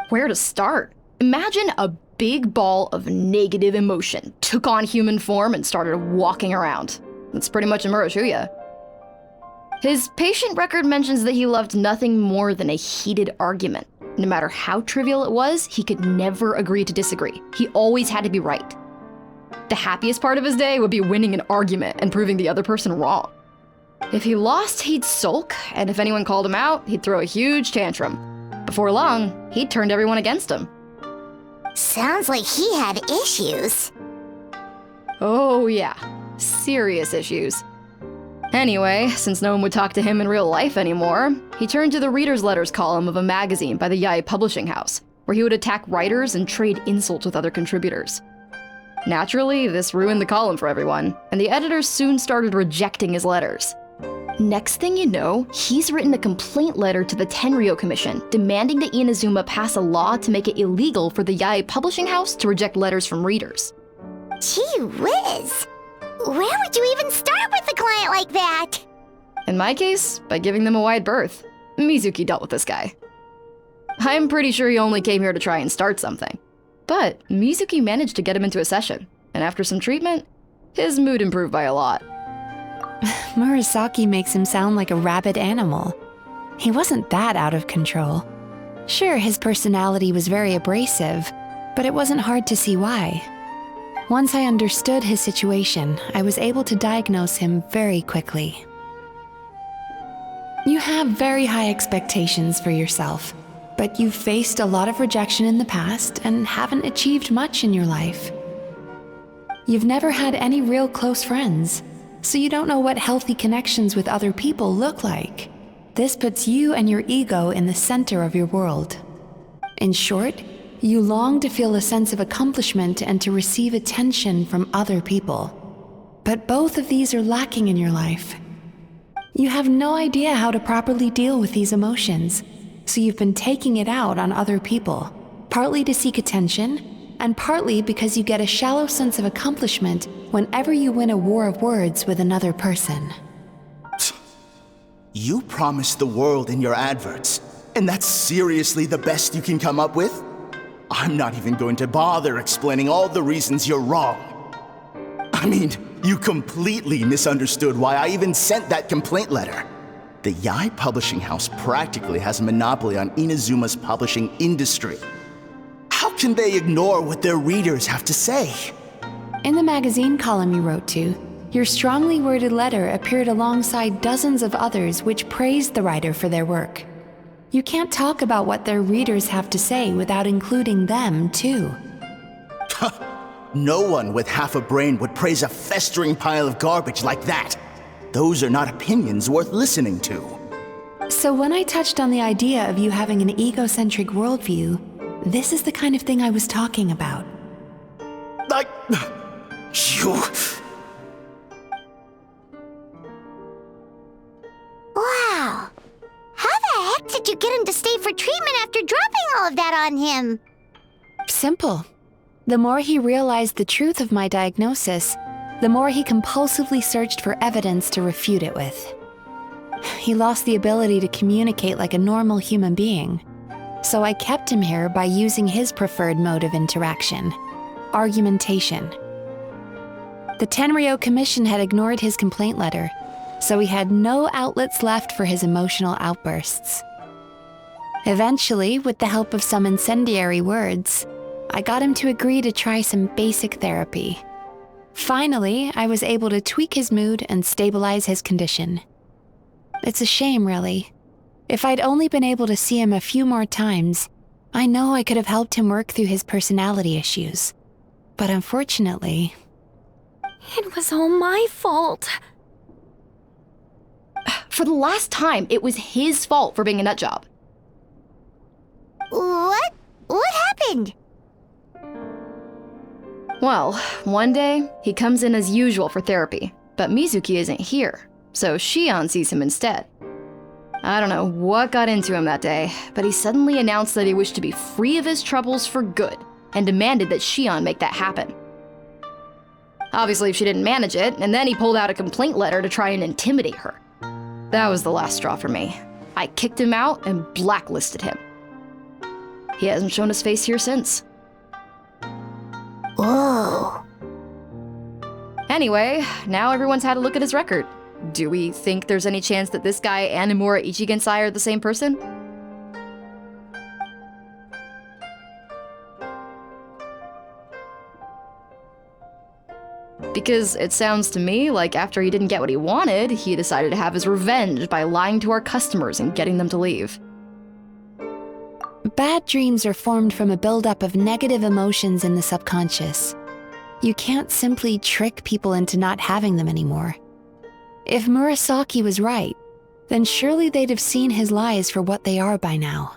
Where to start? Imagine a big ball of negative emotion took on human form and started walking around. That's pretty much Amura-chuya. His patient record mentions that he loved nothing more than a heated argument. No matter how trivial it was, he could never agree to disagree. He always had to be right. The happiest part of his day would be winning an argument and proving the other person wrong. If he lost, he'd sulk, and if anyone called him out, he'd throw a huge tantrum. Before long, he'd turned everyone against him. Sounds like he had issues. Oh yeah, serious issues. Anyway, since no one would talk to him in real life anymore, he turned to the reader's letters column of a magazine by the Yae Publishing House, where he would attack writers and trade insults with other contributors. Naturally, this ruined the column for everyone, and the editors soon started rejecting his letters. Next thing you know, he's written a complaint letter to the Tenryou Commission, demanding that Inazuma pass a law to make it illegal for the Yae Publishing House to reject letters from readers. Gee whiz! Where would you even start with a client like that? In my case, by giving them a wide berth. Mizuki dealt with this guy. I'm pretty sure he only came here to try and start something. But Mizuki managed to get him into a session, and after some treatment, his mood improved by a lot. Murasaki makes him sound like a rabid animal. He wasn't that out of control. Sure, his personality was very abrasive, but it wasn't hard to see why. Once I understood his situation, I was able to diagnose him very quickly. You have very high expectations for yourself, but you've faced a lot of rejection in the past and haven't achieved much in your life. You've never had any real close friends, so you don't know what healthy connections with other people look like. This puts you and your ego in the center of your world. In short, you long to feel a sense of accomplishment and to receive attention from other people. But both of these are lacking in your life. You have no idea how to properly deal with these emotions, so you've been taking it out on other people, partly to seek attention, and partly because you get a shallow sense of accomplishment whenever you win a war of words with another person. You promised the world in your adverts, and that's seriously the best you can come up with? I'm not even going to bother explaining all the reasons you're wrong. I mean, you completely misunderstood why I even sent that complaint letter. The Yae Publishing House practically has a monopoly on Inazuma's publishing industry. How can they ignore what their readers have to say? In the magazine column you wrote to, your strongly worded letter appeared alongside dozens of others which praised the writer for their work. You can't talk about what their readers have to say without including them, too. No one with half a brain would praise a festering pile of garbage like that. Those are not opinions worth listening to. So when I touched on the idea of you having an egocentric worldview, this is the kind of thing I was talking about. You... Wow. How the heck did you get him to stay for treatment after dropping all of that on him? Simple. The more he realized the truth of my diagnosis, the more he compulsively searched for evidence to refute it with. He lost the ability to communicate like a normal human being, so I kept him here by using his preferred mode of interaction, argumentation. The Tenryou Commission had ignored his complaint letter, so he had no outlets left for his emotional outbursts. Eventually, with the help of some incendiary words, I got him to agree to try some basic therapy. Finally, I was able to tweak his mood and stabilize his condition. It's a shame, really. If I'd only been able to see him a few more times, I know I could have helped him work through his personality issues. But unfortunately... It was all my fault. For the last time, it was his fault for being a nutjob. What? What happened? Well, one day, he comes in as usual for therapy, but Mizuki isn't here, so Shion sees him instead. I don't know what got into him that day, but he suddenly announced that he wished to be free of his troubles for good, and demanded that Shion make that happen. Obviously, she didn't manage it, and then he pulled out a complaint letter to try and intimidate her. That was the last straw for me. I kicked him out and blacklisted him. He hasn't shown his face here since. Whoa. Anyway, now everyone's had a look at his record. Do we think there's any chance that this guy and Imura Ichigensai are the same person? Because it sounds to me like after he didn't get what he wanted, he decided to have his revenge by lying to our customers and getting them to leave. Bad dreams are formed from a buildup of negative emotions in the subconscious. You can't simply trick people into not having them anymore. If Murasaki was right, then surely they'd have seen his lies for what they are by now.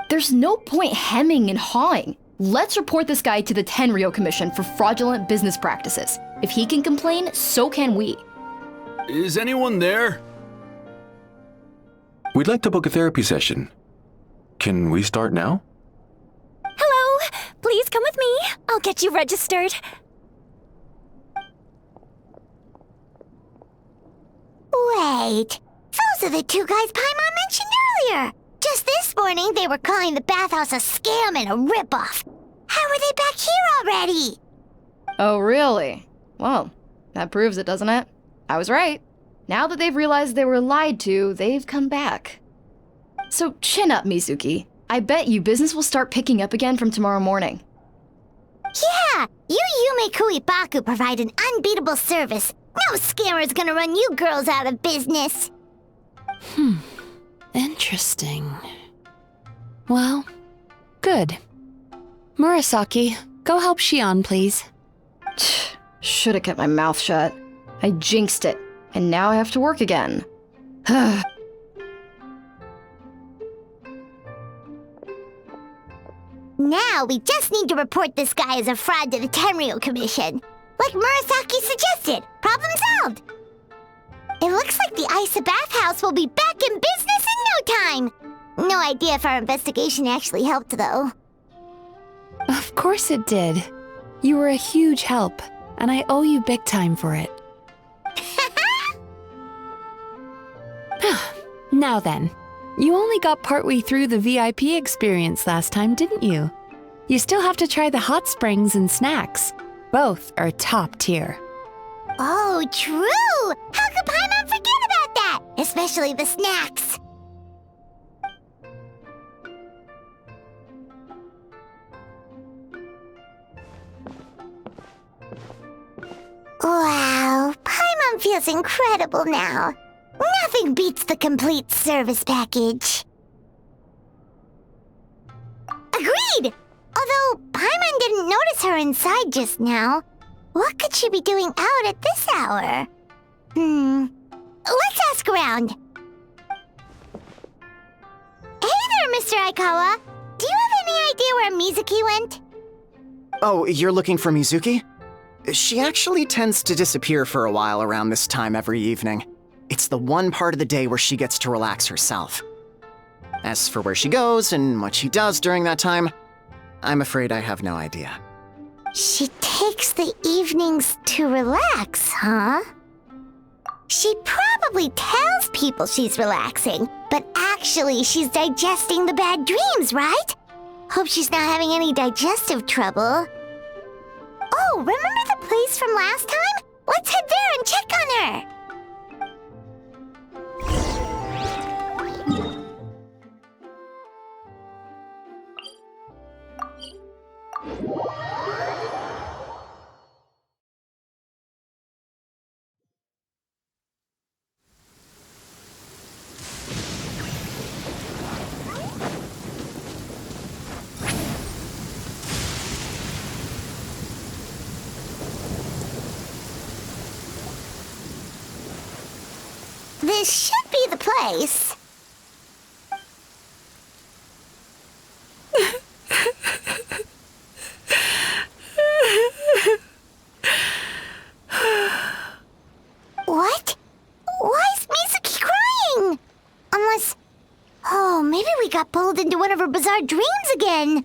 There's no point hemming and hawing. Let's report this guy to the Tenryou Commission for fraudulent business practices. If he can complain, so can we. Is anyone there? We'd like to book a therapy session. Can we start now? Hello! Please come with me. I'll get you registered. Wait, those are the two guys Paimon mentioned earlier. Just this morning, they were calling the bathhouse a scam and a ripoff. How are they back here already? Oh, really? Well, that proves it, doesn't it? I was right. Now that they've realized they were lied to, they've come back. So chin up, Mizuki. I bet you business will start picking up again from tomorrow morning. Yeah, you Yume Baku provide an unbeatable service. No scammer's gonna run you girls out of business. Interesting. Well, good. Murasaki, go help Shion, please. Should have kept my mouth shut. I jinxed it, and now I have to work again. Now we just need to report this guy as a fraud to the Tenryou Commission. Like Murasaki suggested. Problem solved. It looks like the Isa bathhouse will be back in business in no time. No idea if our investigation actually helped, though. Of course it did. You were a huge help, and I owe you big time for it. Now then, you only got partway through the VIP experience last time, didn't you? You still have to try the hot springs and snacks. Both are top tier. Oh, true! How could Paimon forget about that? Especially the snacks. Wow, Paimon feels incredible now. Nothing beats the complete service package. Agreed! Although Paimon didn't notice her inside just now. What could she be doing out at this hour? Let's ask around. Hey there, Mr. Aikawa. Do you have any idea where Mizuki went? Oh, you're looking for Mizuki? She actually tends to disappear for a while around this time every evening. It's the one part of the day where she gets to relax herself. As for where she goes and what she does during that time, I'm afraid I have no idea. She takes the evenings to relax, huh? She probably tells people she's relaxing, but actually she's digesting the bad dreams, right? Hope she's not having any digestive trouble. Oh, remember the place from last time? Let's head there and check on her. This should be the place. What? Why is Mizuki crying? Unless... Oh, maybe we got pulled into one of her bizarre dreams again.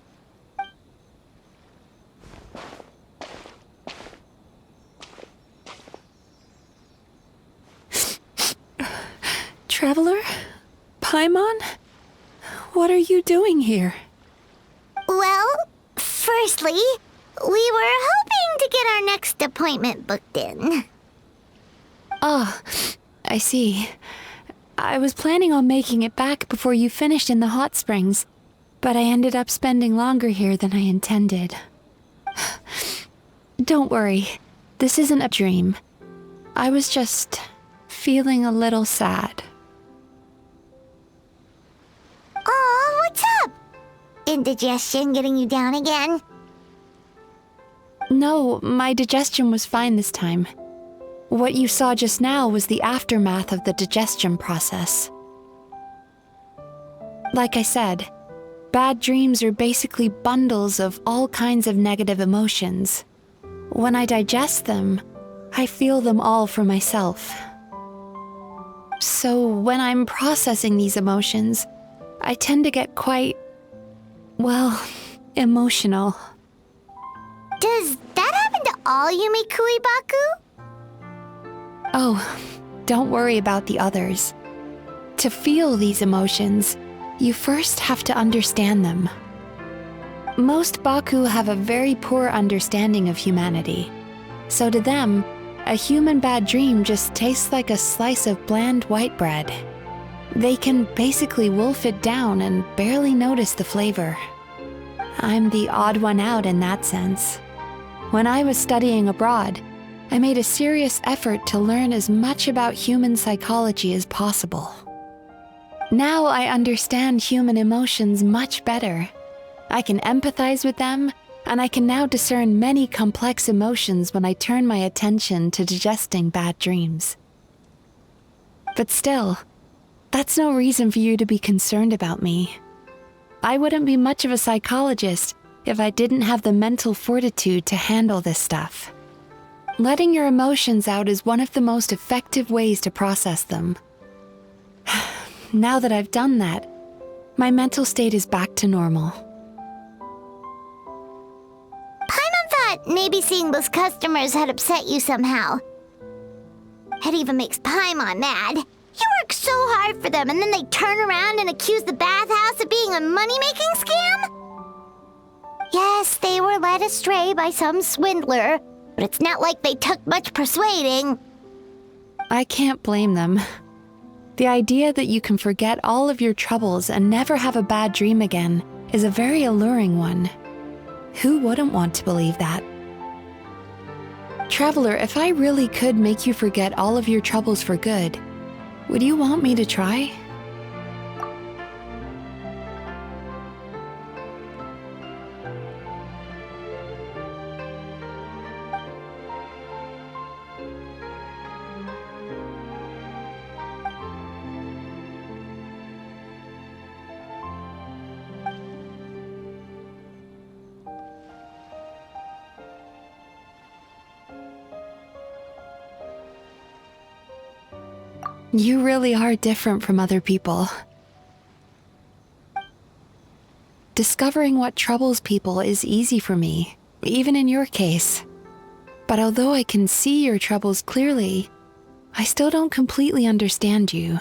Traveler? Paimon? What are you doing here? Well, firstly, we were hoping to get our next appointment booked in. Ah, I see. I was planning on making it back before you finished in the hot springs, but I ended up spending longer here than I intended. Don't worry, this isn't a dream. I was just feeling a little sad. Aw, what's up? Indigestion getting you down again? No, my digestion was fine this time. What you saw just now was the aftermath of the digestion process. Like I said, bad dreams are basically bundles of all kinds of negative emotions. When I digest them, I feel them all for myself. So when I'm processing these emotions, I tend to get quite, well, emotional. Does that happen to all Yumikui Baku? Oh, don't worry about the others. To feel these emotions, you first have to understand them. Most Baku have a very poor understanding of humanity. So to them, a human bad dream just tastes like a slice of bland white bread. They can basically wolf it down and barely notice the flavor. I'm the odd one out in that sense. When I was studying abroad, I made a serious effort to learn as much about human psychology as possible. Now I understand human emotions much better. I can empathize with them, and I can now discern many complex emotions when I turn my attention to digesting bad dreams. But still, that's no reason for you to be concerned about me. I wouldn't be much of a psychologist if I didn't have the mental fortitude to handle this stuff. Letting your emotions out is one of the most effective ways to process them. Now that I've done that, my mental state is back to normal. Paimon thought maybe seeing those customers had upset you somehow. It even makes Paimon mad. You work so hard for them and then they turn around and accuse the bathhouse of being a money-making scam? Yes, they were led astray by some swindler, but it's not like they took much persuading. I can't blame them. The idea that you can forget all of your troubles and never have a bad dream again is a very alluring one. Who wouldn't want to believe that? Traveler, if I really could make you forget all of your troubles for good, would you want me to try? You really are different from other people. Discovering what troubles people is easy for me, even in your case. But although I can see your troubles clearly, I still don't completely understand you.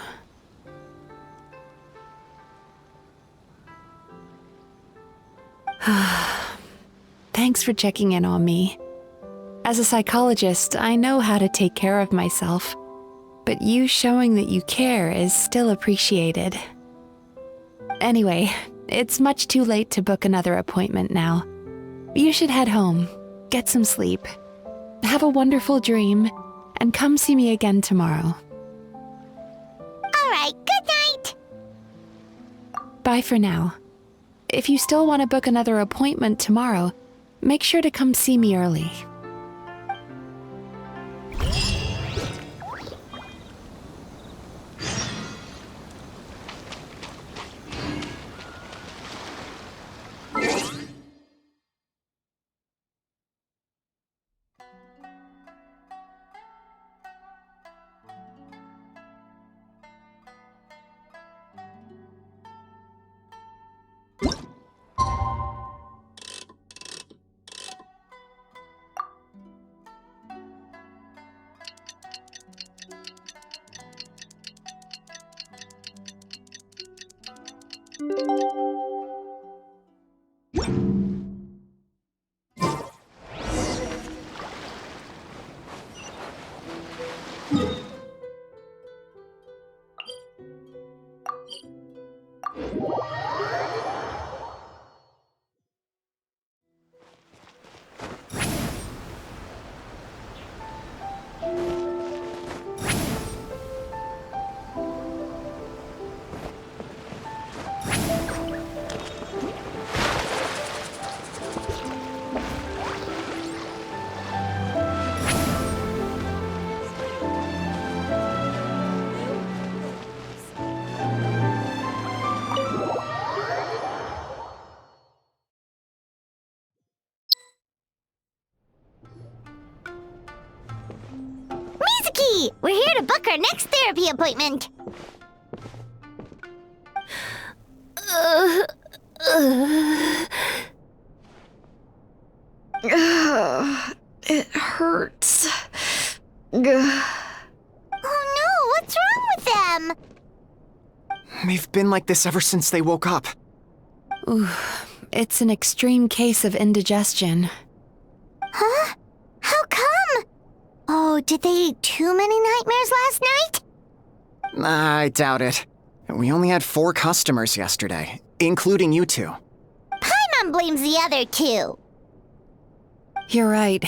Thanks for checking in on me. As a psychologist, I know how to take care of myself. But you showing that you care is still appreciated. Anyway, it's much too late to book another appointment now. You should head home, get some sleep, have a wonderful dream, and come see me again tomorrow. All right, good night. Bye for now. If you still want to book another appointment tomorrow, make sure to come see me early. Mizuki! We're here to book our next therapy appointment. It hurts. Oh no, what's wrong with them? They've been like this ever since they woke up. Ooh, it's an extreme case of indigestion. Huh? How come? Oh, did they eat too many nightmares last night? I doubt it. We only had 4 customers yesterday, including you two. Paimon blames the other 2. You're right.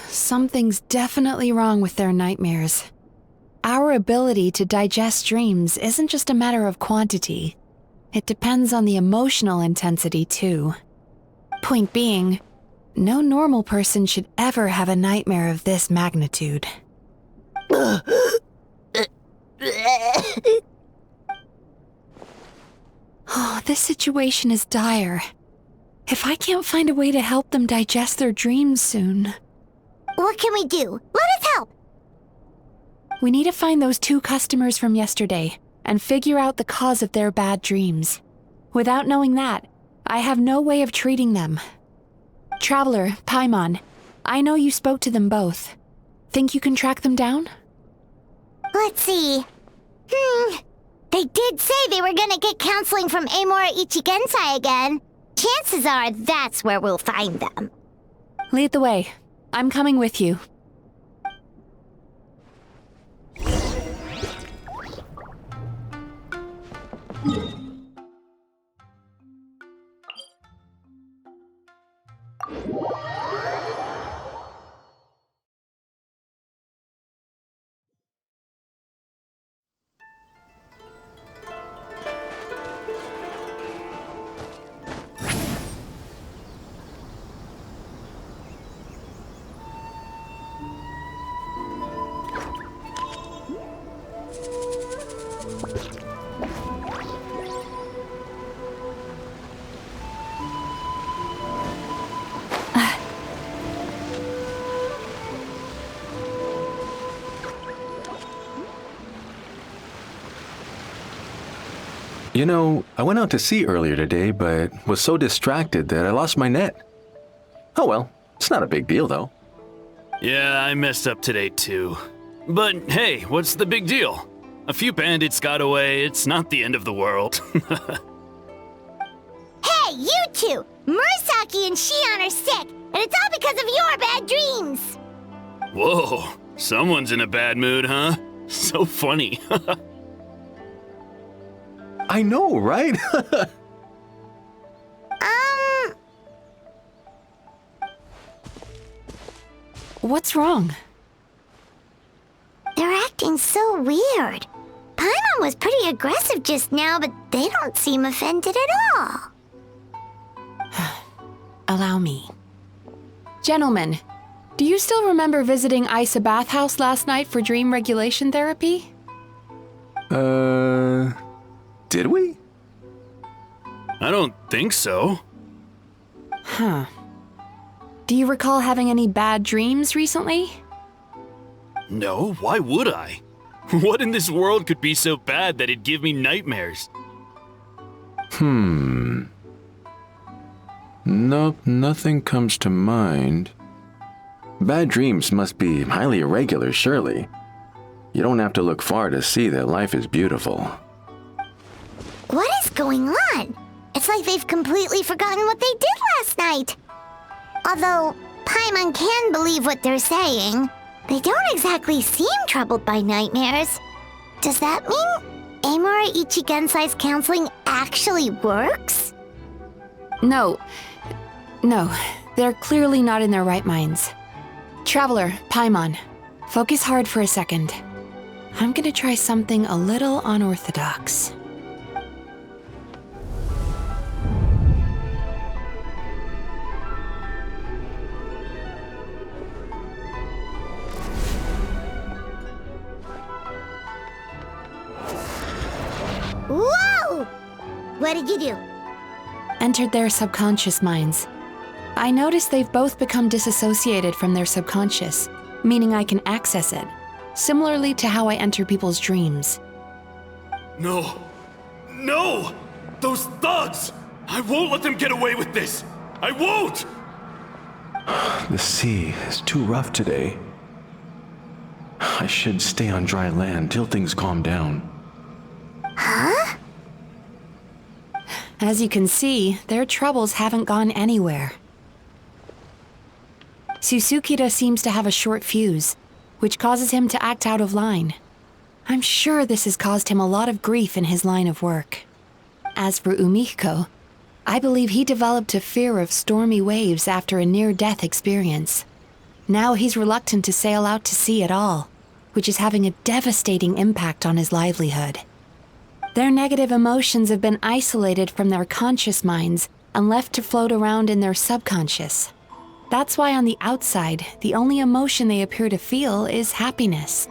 Something's definitely wrong with their nightmares. Our ability to digest dreams isn't just a matter of quantity. It depends on the emotional intensity, too. Point being, no normal person should ever have a nightmare of this magnitude. Oh, this situation is dire. If I can't find a way to help them digest their dreams soon... What can we do? Let us help! We need to find those 2 customers from yesterday and figure out the cause of their bad dreams. Without knowing that, I have no way of treating them. Traveler, Paimon, I know you spoke to them both. Think you can track them down? Let's see. They did say they were gonna get counseling from Amora Ichigensai again. Chances are that's where we'll find them. Lead the way. I'm coming with you. You know, I went out to sea earlier today, but was so distracted that I lost my net. Oh well, it's not a big deal though. Yeah, I messed up today too. But hey, what's the big deal? A few bandits got away, it's not the end of the world. Hey, you two! Murasaki and Shion are sick, and it's all because of your bad dreams! Whoa, someone's in a bad mood, huh? So funny. I know, right? What's wrong? They're acting so weird. Paimon was pretty aggressive just now, but they don't seem offended at all. Allow me. Gentlemen, do you still remember visiting Isa Bathhouse last night for dream regulation therapy? Did we? I don't think so. Huh. Do you recall having any bad dreams recently? No, why would I? What in this world could be so bad that it'd give me nightmares? Nope, nothing comes to mind. Bad dreams must be highly irregular, surely. You don't have to look far to see that life is beautiful. What is going on? It's like they've completely forgotten what they did last night. Although Paimon can believe what they're saying, they don't exactly seem troubled by nightmares. Does that mean Amura Ichigensai's counseling actually works? No, they're clearly not in their right minds. Traveler, Paimon, focus hard for a second. I'm gonna try something a little unorthodox. Whoa! What did you do? Entered their subconscious minds. I noticed they've both become disassociated from their subconscious, meaning I can access it, similarly to how I enter people's dreams. No! No! Those thugs! I won't let them get away with this! I won't! The sea is too rough today. I should stay on dry land till things calm down. Huh? As you can see, their troubles haven't gone anywhere. Susukida seems to have a short fuse, which causes him to act out of line. I'm sure this has caused him a lot of grief in his line of work. As for Umiko, I believe he developed a fear of stormy waves after a near-death experience. Now he's reluctant to sail out to sea at all, which is having a devastating impact on his livelihood. Their negative emotions have been isolated from their conscious minds and left to float around in their subconscious. That's why on the outside, the only emotion they appear to feel is happiness.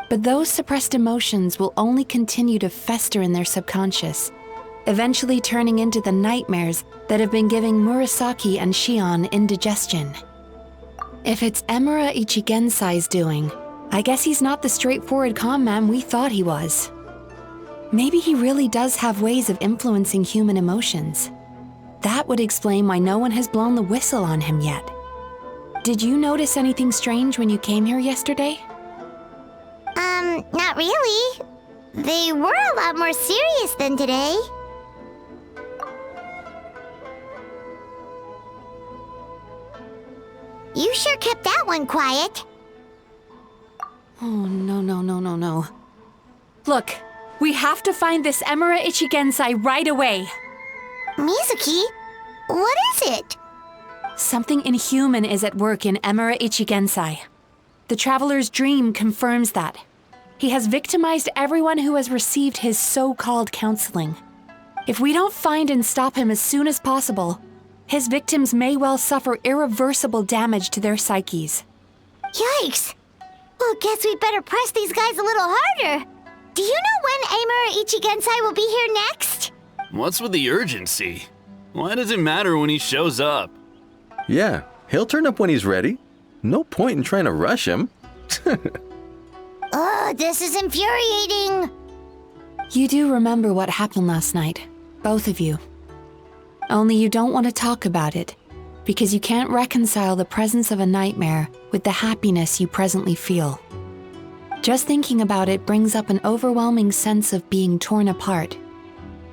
But those suppressed emotions will only continue to fester in their subconscious, eventually turning into the nightmares that have been giving Murasaki and Shion indigestion. If it's Amura Ichigensai's doing, I guess he's not the straightforward calm man we thought he was. Maybe he really does have ways of influencing human emotions. That would explain why no one has blown the whistle on him yet. Did you notice anything strange when you came here yesterday? Not really. They were a lot more serious than today. You sure kept that one quiet. Oh, no. Look, we have to find this Amura Ichigensai right away. Mizuki, what is it? Something inhuman is at work in Amura Ichigensai. The traveler's dream confirms that. He has victimized everyone who has received his so-called counseling. If we don't find and stop him as soon as possible, his victims may well suffer irreversible damage to their psyches. Yikes! Well, guess we better press these guys a little harder. Do you know when Amura Ichigensai will be here next? What's with the urgency? Why does it matter when he shows up? Yeah, he'll turn up when he's ready. No point in trying to rush him. Oh, this is infuriating. You do remember what happened last night, both of you. Only you don't want to talk about it, because you can't reconcile the presence of a nightmare with the happiness you presently feel. Just thinking about it brings up an overwhelming sense of being torn apart.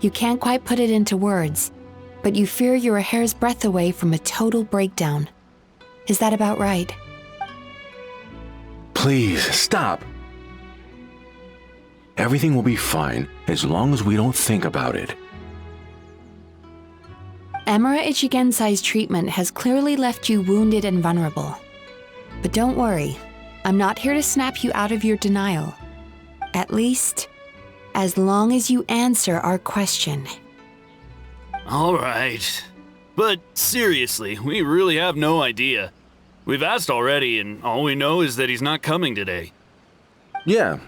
You can't quite put it into words, but you fear you're a hair's breadth away from a total breakdown. Is that about right? Please, stop. Everything will be fine as long as we don't think about it. Emura Ichigensai's treatment has clearly left you wounded and vulnerable. But don't worry, I'm not here to snap you out of your denial. At least, as long as you answer our question. Alright. But seriously, we really have no idea. We've asked already, and all we know is that he's not coming today. Yeah,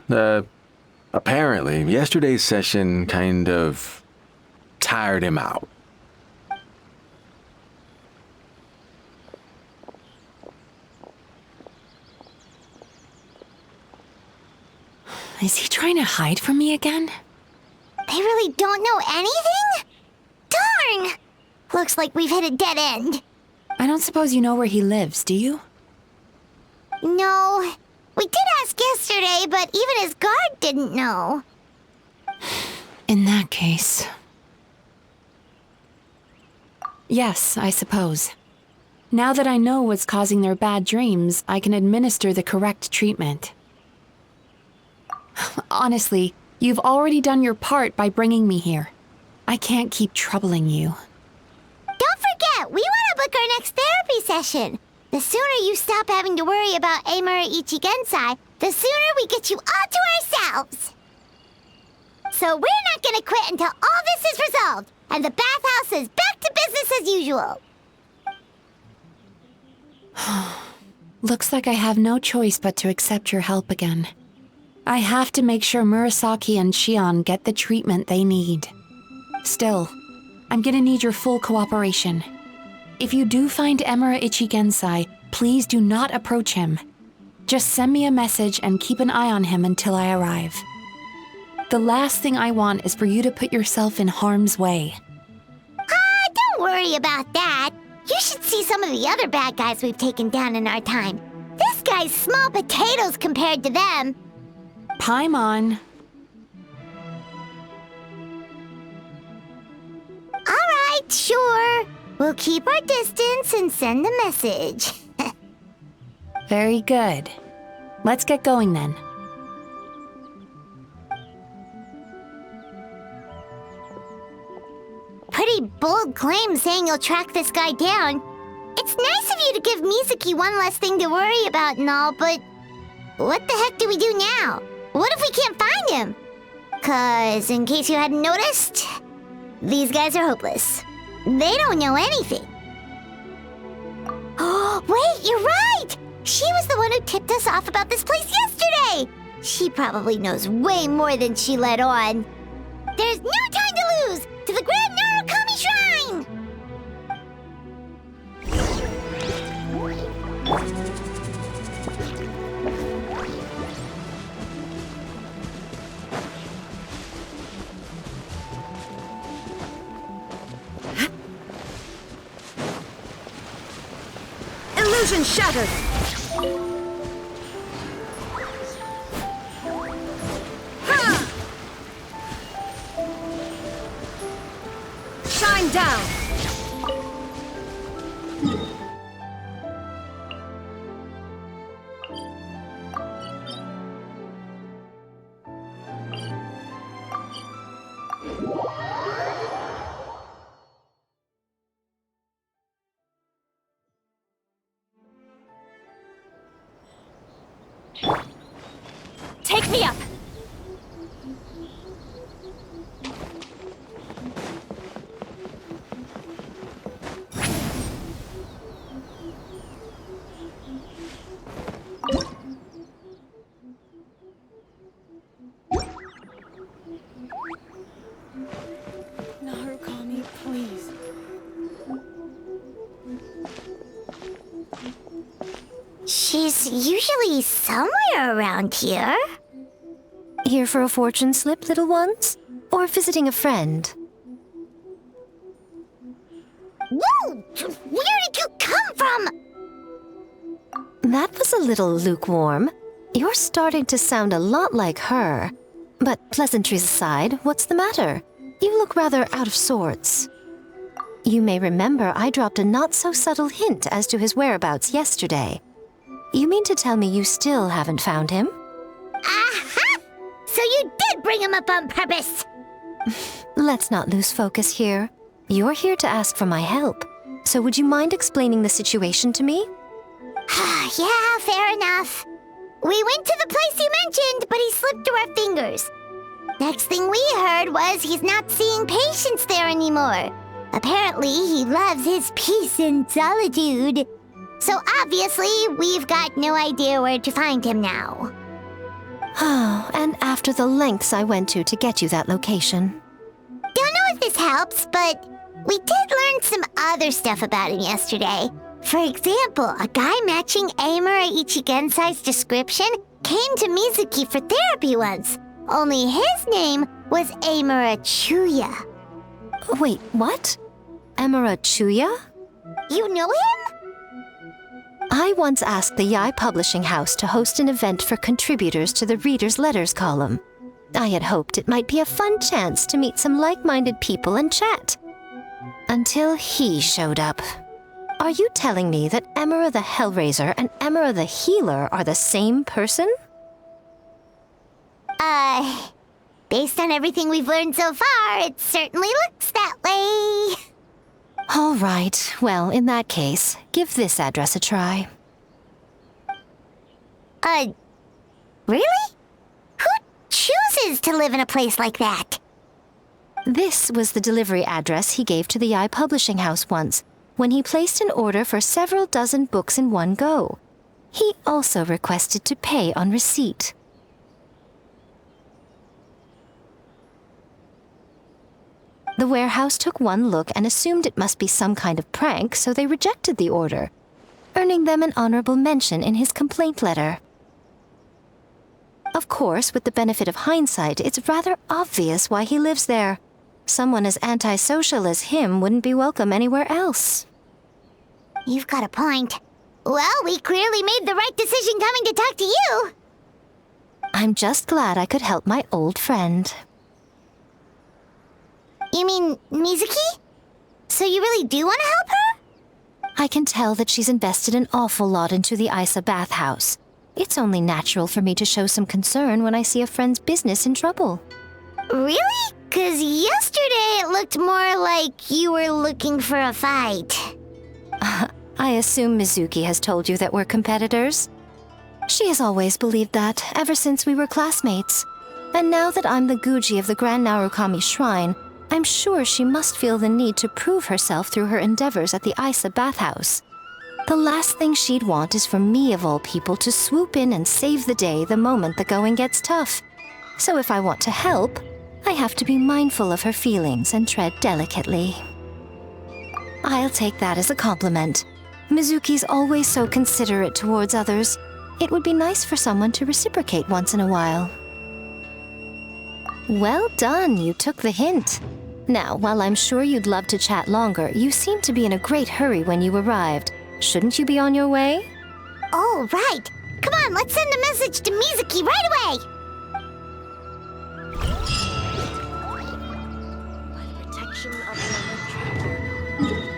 apparently, yesterday's session kind of tired him out. Is he trying to hide from me again? They really don't know anything? Darn! Looks like we've hit a dead end. I don't suppose you know where he lives, do you? No. We did ask yesterday, but even his guard didn't know. In that case... Yes, I suppose. Now that I know what's causing their bad dreams, I can administer the correct treatment. Honestly, you've already done your part by bringing me here. I can't keep troubling you. Don't forget, we want to book our next therapy session. The sooner you stop having to worry about Emura Ichigensai, the sooner we get you all to ourselves. So we're not gonna quit until all this is resolved, and the bathhouse is back to business as usual. Looks like I have no choice but to accept your help again. I have to make sure Murasaki and Shion get the treatment they need. Still, I'm gonna need your full cooperation. If you do find Emura Ichigensai, please do not approach him. Just send me a message and keep an eye on him until I arrive. The last thing I want is for you to put yourself in harm's way. Don't worry about that. You should see some of the other bad guys we've taken down in our time. This guy's small potatoes compared to them. Paimon. Alright, sure. We'll keep our distance and send a message. Very good. Let's get going then. Pretty bold claim saying you'll track this guy down. It's nice of you to give Mizuki one less thing to worry about and all, but what the heck do we do now? What if we can't find him? 'Cause in case you hadn't noticed, these guys are hopeless. They don't know anything. Oh, wait, you're right! She was the one who tipped us off about this place yesterday! She probably knows way more than she let on. There's no time to lose! To the Grand Narukami Shrine! Illusion shattered! Shine down! Take me up! Narukami, please. She's usually somewhere around here. Here for a fortune slip, little ones? or visiting a friend? Whoa! Where did you come from? That was a little lukewarm. You're starting to sound a lot like her. But pleasantries aside, what's the matter? You look rather out of sorts. You may remember I dropped a not-so-subtle hint as to his whereabouts yesterday. You mean to tell me you still haven't found him? Aha! So you did bring him up on purpose! Let's not lose focus here. You're here to ask for my help. So would you mind explaining the situation to me? Yeah, fair enough. We went to the place you mentioned, but he slipped through our fingers. Next thing we heard was he's not seeing patients there anymore. Apparently, he loves his peace and solitude. So obviously, we've got no idea where to find him now. Oh, and after the lengths I went to get you that location. Don't know if this helps, but we did learn some other stuff about him yesterday. For example, a guy matching Amura Ichigensai's description came to Mizuki for therapy once. Only his name was Amura Chuya. Wait, what? Amura Chuya? You know him? I once asked the Yai Publishing House to host an event for contributors to the Reader's Letters column. I had hoped it might be a fun chance to meet some like-minded people and chat. Until he showed up. Are you telling me that Amura the Hellraiser and Amura the Healer are the same person? Based on everything we've learned so far, it certainly looks that way. All right. Well, in that case, give this address a try. Really? Who chooses to live in a place like that? This was the delivery address he gave to the Yai Publishing House once, when he placed an order for several dozen books in one go. He also requested to pay on receipt. The warehouse took one look and assumed it must be some kind of prank, so they rejected the order, earning them an honorable mention in his complaint letter. Of course, with the benefit of hindsight, it's rather obvious why he lives there. Someone as antisocial as him wouldn't be welcome anywhere else. You've got a point. Well, we clearly made the right decision coming to talk to you. I'm just glad I could help my old friend. You mean Mizuki? So you really do want to help her? I can tell that she's invested an awful lot into the Isa bathhouse. It's only natural for me to show some concern when I see a friend's business in trouble. Really? 'Cause yesterday it looked more like you were looking for a fight. I assume Mizuki has told you that we're competitors. She has always believed that, ever since we were classmates. And now that I'm the Guji of the Grand Narukami Shrine, I'm sure she must feel the need to prove herself through her endeavors at the Isa bathhouse. The last thing she'd want is for me, of all people, to swoop in and save the day the moment the going gets tough. So if I want to help, I have to be mindful of her feelings and tread delicately. I'll take that as a compliment. Mizuki's always so considerate towards others. It would be nice for someone to reciprocate once in a while. Well done, you took the hint. Now, while I'm sure you'd love to chat longer, you seemed to be in a great hurry when you arrived. Shouldn't you be on your way? Oh, right. Come on, let's send a message to Mizuki right away. By the protection of the electric.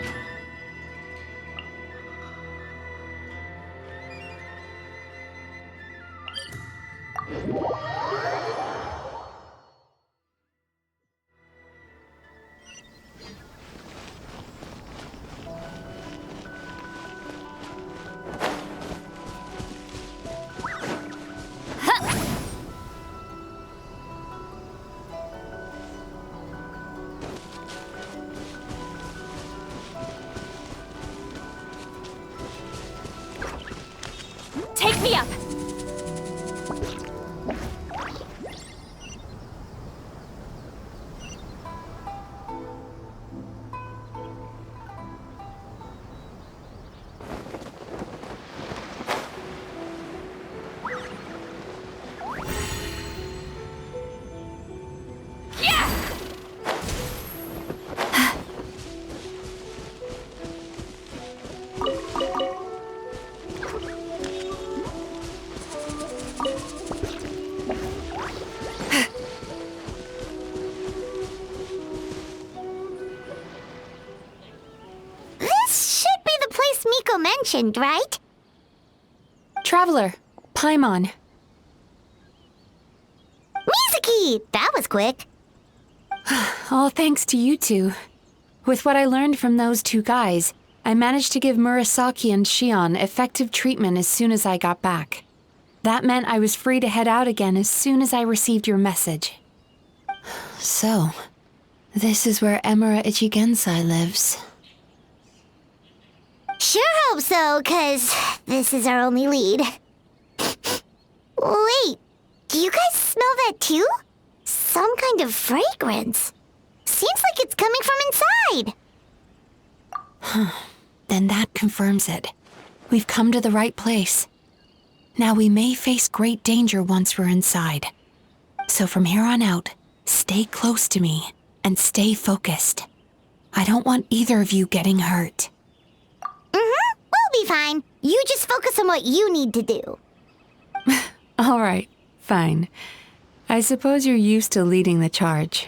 Take me up! Yeah! Zuko mentioned, right? Traveler, Paimon. Mizuki! That was quick. All thanks to you two. With what I learned from those two guys, I managed to give Murasaki and Shion effective treatment as soon as I got back. That meant I was free to head out again as soon as I received your message. So, this is where Emura Ichigensai lives. Sure hope so, 'cause this is our only lead. Wait, do you guys smell that too? Some kind of fragrance. Seems like it's coming from inside. Then that confirms it. We've come to the right place. Now we may face great danger once we're inside. So from here on out, stay close to me and stay focused. I don't want either of you getting hurt. We'll be fine. You just focus on what you need to do. All right, fine. I suppose you're used to leading the charge.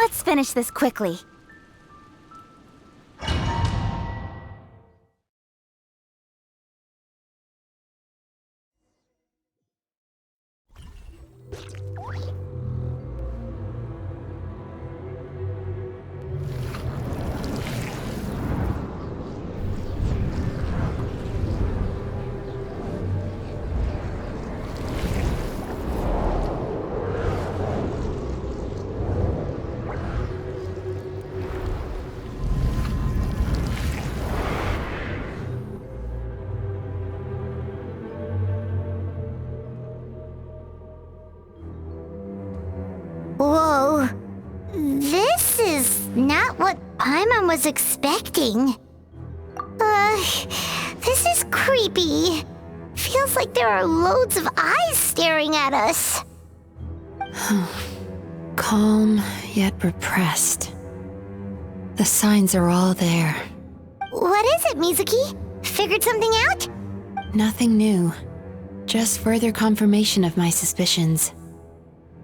Let's finish this quickly. Whoa. This is not what Paimon was expecting. This is creepy. Feels like there are loads of eyes staring at us. Calm, yet repressed. The signs are all there. What is it, Mizuki? Figured something out? Nothing new. Just further confirmation of my suspicions.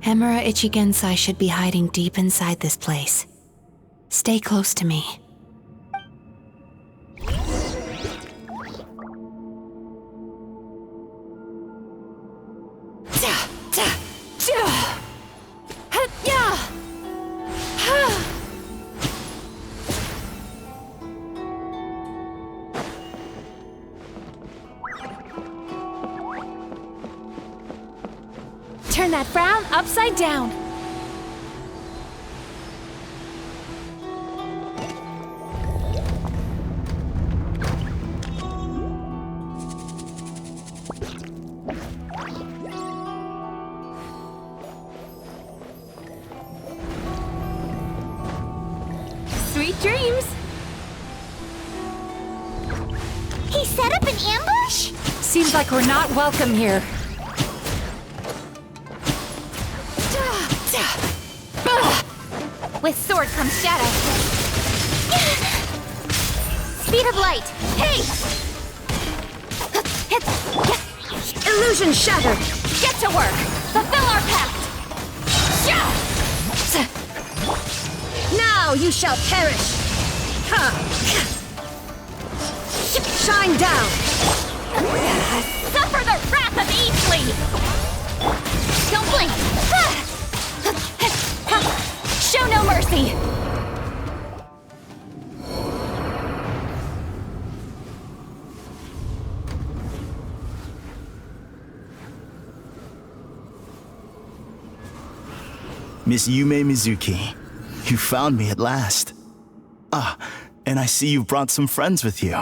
Emura Ichigensai should be hiding deep inside this place. Stay close to me. Turn that frown upside down. Sweet dreams. He set up an ambush? Seems like we're not welcome here. With sword comes shadow. Speed of light. Hey! Illusion shattered. Get to work. Fulfill our pact. Now you shall perish. Shine down. Suffer the wrath of Eater'S. Don't blink. Show no mercy! Miss Yumemizuki, you found me at last. And I see you brought some friends with you.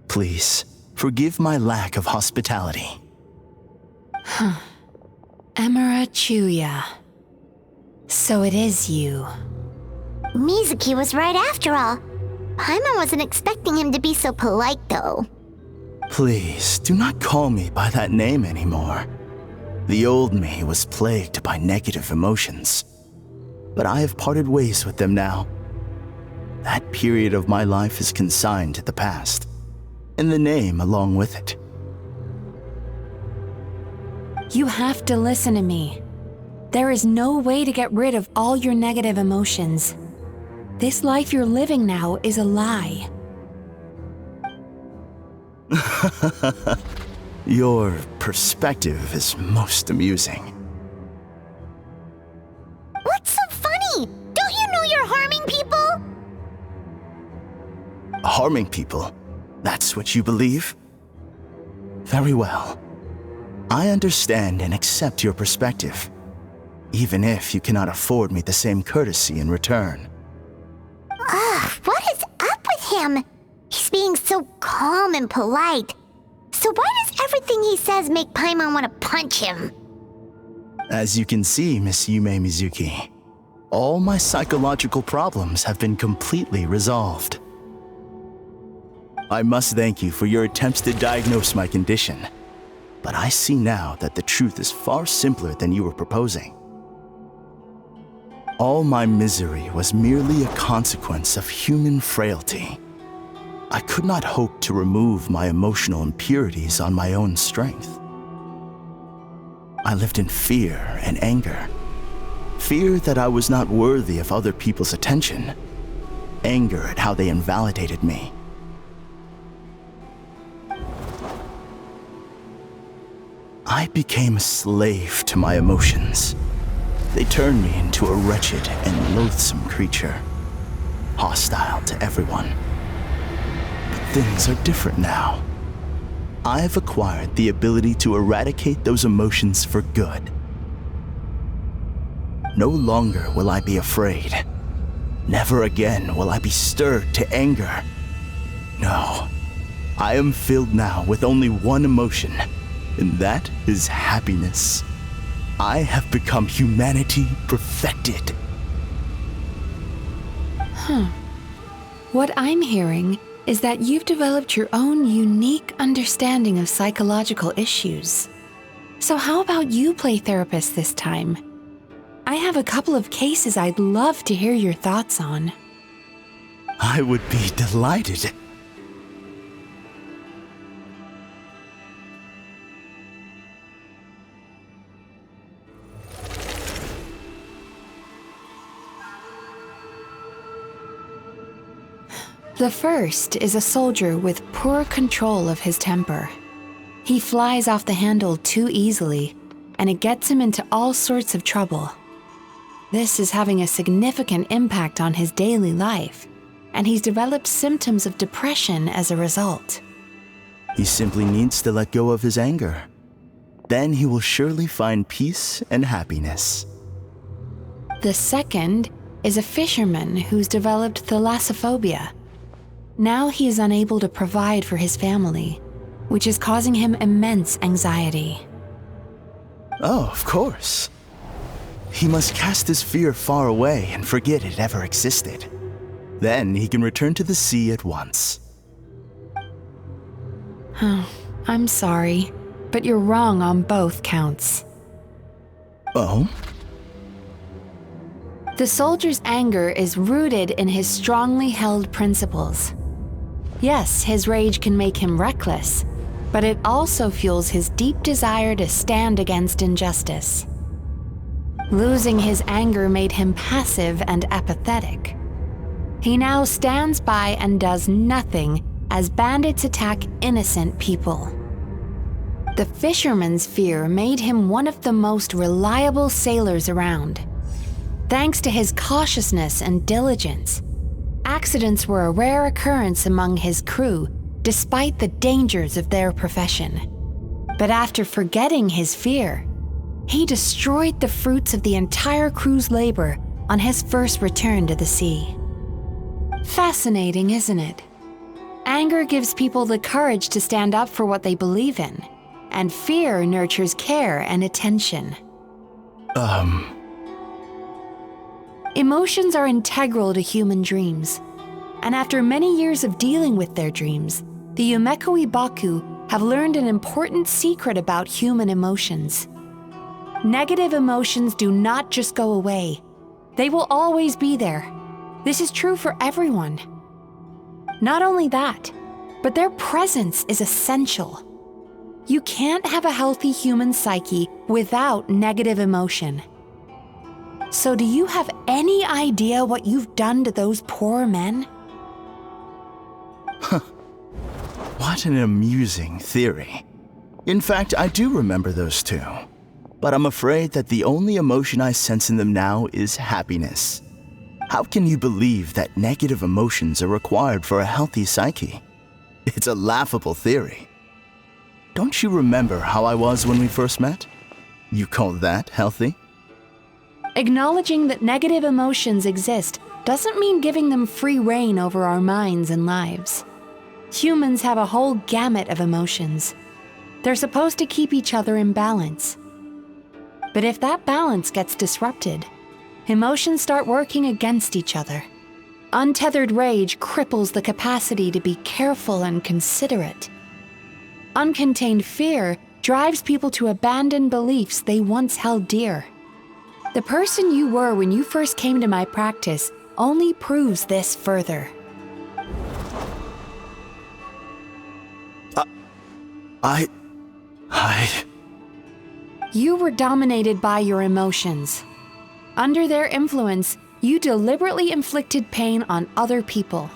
Please, forgive my lack of hospitality. Emura Chuya. So it is you. Mizuki was right after all. Paimon wasn't expecting him to be so polite, though. Please, do not call me by that name anymore. The old me was plagued by negative emotions. But I have parted ways with them now. That period of my life is consigned to the past, and the name along with it. You have to listen to me. There is no way to get rid of all your negative emotions. This life you're living now is a lie. Your perspective is most amusing. What's so funny? Don't you know you're harming people? Harming people? That's what you believe? Very well. I understand and accept your perspective, even if you cannot afford me the same courtesy in return. What is up with him? He's being so calm and polite. So why does everything he says make Paimon want to punch him? As you can see, Miss Yumemizuki, all my psychological problems have been completely resolved. I must thank you for your attempts to diagnose my condition, but I see now that the truth is far simpler than you were proposing. All my misery was merely a consequence of human frailty. I could not hope to remove my emotional impurities on my own strength. I lived in fear and anger, Fear that I was not worthy of other people's attention. Anger at how they invalidated me. I became a slave to my emotions. They turned me into a wretched and loathsome creature, hostile to everyone. But things are different now. I've acquired the ability to eradicate those emotions for good. No longer will I be afraid. Never again will I be stirred to anger. No, I am filled now with only one emotion, and that is happiness. I have become humanity perfected. What I'm hearing is that you've developed your own unique understanding of psychological issues. So how about you play therapist this time? I have a couple of cases I'd love to hear your thoughts on. I would be delighted. The first is a soldier with poor control of his temper. He flies off the handle too easily, and it gets him into all sorts of trouble. This is having a significant impact on his daily life, and he's developed symptoms of depression as a result. He simply needs to let go of his anger. Then he will surely find peace and happiness. The second is a fisherman who's developed thalassophobia. Now he is unable to provide for his family, which is causing him immense anxiety. Oh, of course. He must cast his fear far away and forget it ever existed. Then he can return to the sea at once. Oh, I'm sorry, but you're wrong on both counts. Oh? The soldier's anger is rooted in his strongly held principles. Yes, his rage can make him reckless, but it also fuels his deep desire to stand against injustice. Losing his anger made him passive and apathetic. He now stands by and does nothing as bandits attack innocent people. The fisherman's fear made him one of the most reliable sailors around. Thanks to his cautiousness and diligence, accidents were a rare occurrence among his crew, despite the dangers of their profession. But after forgetting his fear, he destroyed the fruits of the entire crew's labor on his first return to the sea. Fascinating, isn't it? Anger gives people the courage to stand up for what they believe in, and fear nurtures care and attention. Emotions are integral to human dreams, and after many years of dealing with their dreams, the Yumemizuki Baku have learned an important secret about human emotions. Negative emotions do not just go away. They will always be there. This is true for everyone. Not only that, but their presence is essential. You can't have a healthy human psyche without negative emotion. So do you have any idea what you've done to those poor men? What an amusing theory. In fact, I do remember those two. But I'm afraid that the only emotion I sense in them now is happiness. How can you believe that negative emotions are required for a healthy psyche? It's a laughable theory. Don't you remember how I was when we first met? You call that healthy? Acknowledging that negative emotions exist doesn't mean giving them free rein over our minds and lives. Humans have a whole gamut of emotions. They're supposed to keep each other in balance. But if that balance gets disrupted, emotions start working against each other. Untethered rage cripples the capacity to be careful and considerate. Uncontained fear drives people to abandon beliefs they once held dear. The person you were when you first came to my practice only proves this further. I You were dominated by your emotions. Under their influence, you deliberately inflicted pain on other people.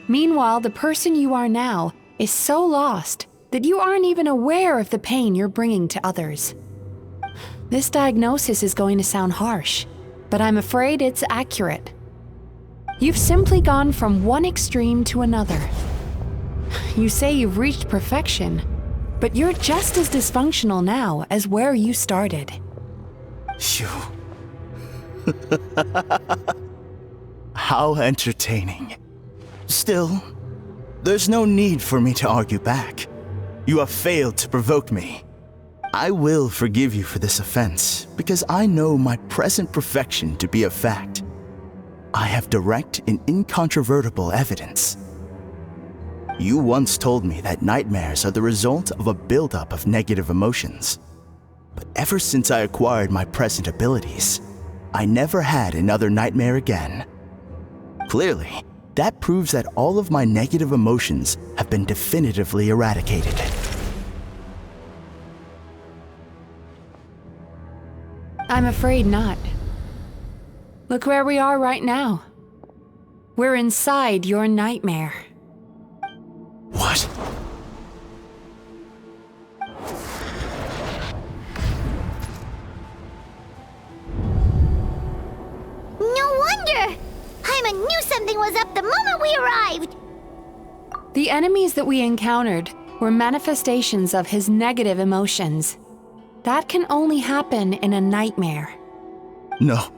Meanwhile, the person you are now is so lost that you aren't even aware of the pain you're bringing to others. This diagnosis is going to sound harsh, but I'm afraid it's accurate. You've simply gone from one extreme to another. You say you've reached perfection, but you're just as dysfunctional now as where you started. Phew. How entertaining. Still, there's no need for me to argue back. You have failed to provoke me. I will forgive you for this offense because I know my present perfection to be a fact. I have direct and incontrovertible evidence. You once told me that nightmares are the result of a buildup of negative emotions. But ever since I acquired my present abilities, I never had another nightmare again. Clearly, that proves that all of my negative emotions have been definitively eradicated. I'm afraid not. Look where we are right now. We're inside your nightmare. What? No wonder! Hyman knew something was up the moment we arrived! The enemies that we encountered were manifestations of his negative emotions. That can only happen in a nightmare. No,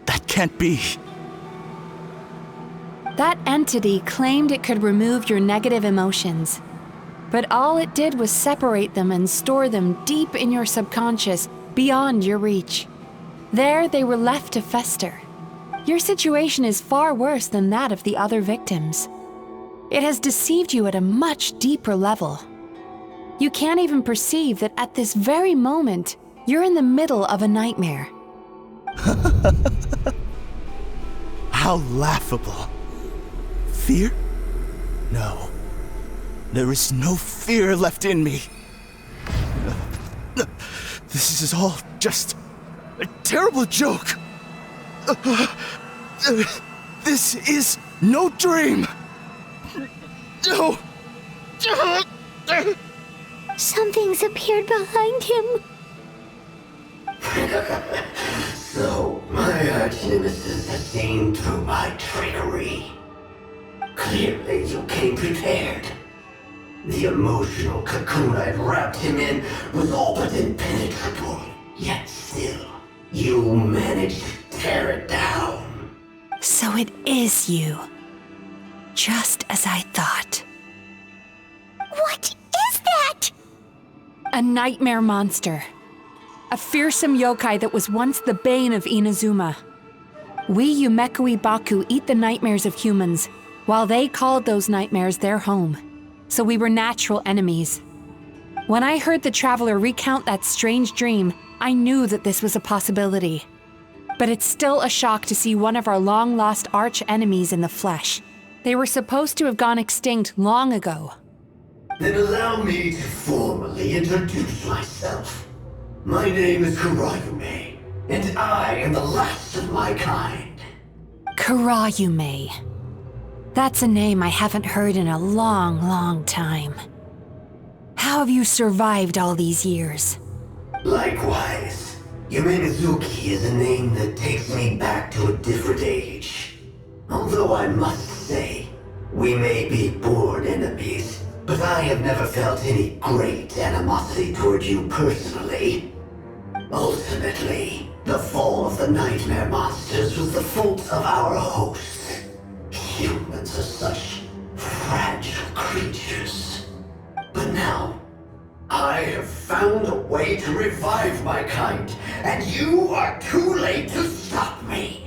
that can't be. That entity claimed it could remove your negative emotions. But all it did was separate them and store them deep in your subconscious, beyond your reach. There they were left to fester. Your situation is far worse than that of the other victims. It has deceived you at a much deeper level. You can't even perceive that at this very moment, you're in the middle of a nightmare. How laughable. Fear? No. There is no fear left in me. This is all just a terrible joke. This is no dream. No. Something's appeared behind him. So, my arch-nemesis has seen through my trickery. Clearly, you came prepared. The emotional cocoon I'd wrapped him in was all but impenetrable. Yet still, you managed to tear it down. So it is you. Just as I thought. What is that? A nightmare monster. A fearsome yokai that was once the bane of Inazuma. We Yumekui Baku eat the nightmares of humans, while they called those nightmares their home. So we were natural enemies. When I heard the traveler recount that strange dream, I knew that this was a possibility. But it's still a shock to see one of our long-lost arch-enemies in the flesh. They were supposed to have gone extinct long ago. Then allow me to formally introduce myself. My name is Kurayume, and I am the last of my kind. Kurayume. That's a name I haven't heard in a long, long time. How have you survived all these years? Likewise, Yumemizuki is a name that takes me back to a different age. Although I must say, we may be born enemies, but I have never felt any great animosity toward you personally. Ultimately, the fall of the nightmare monsters was the fault of our hosts. Humans are such fragile creatures. But now, I have found a way to revive my kind, and you are too late to stop me.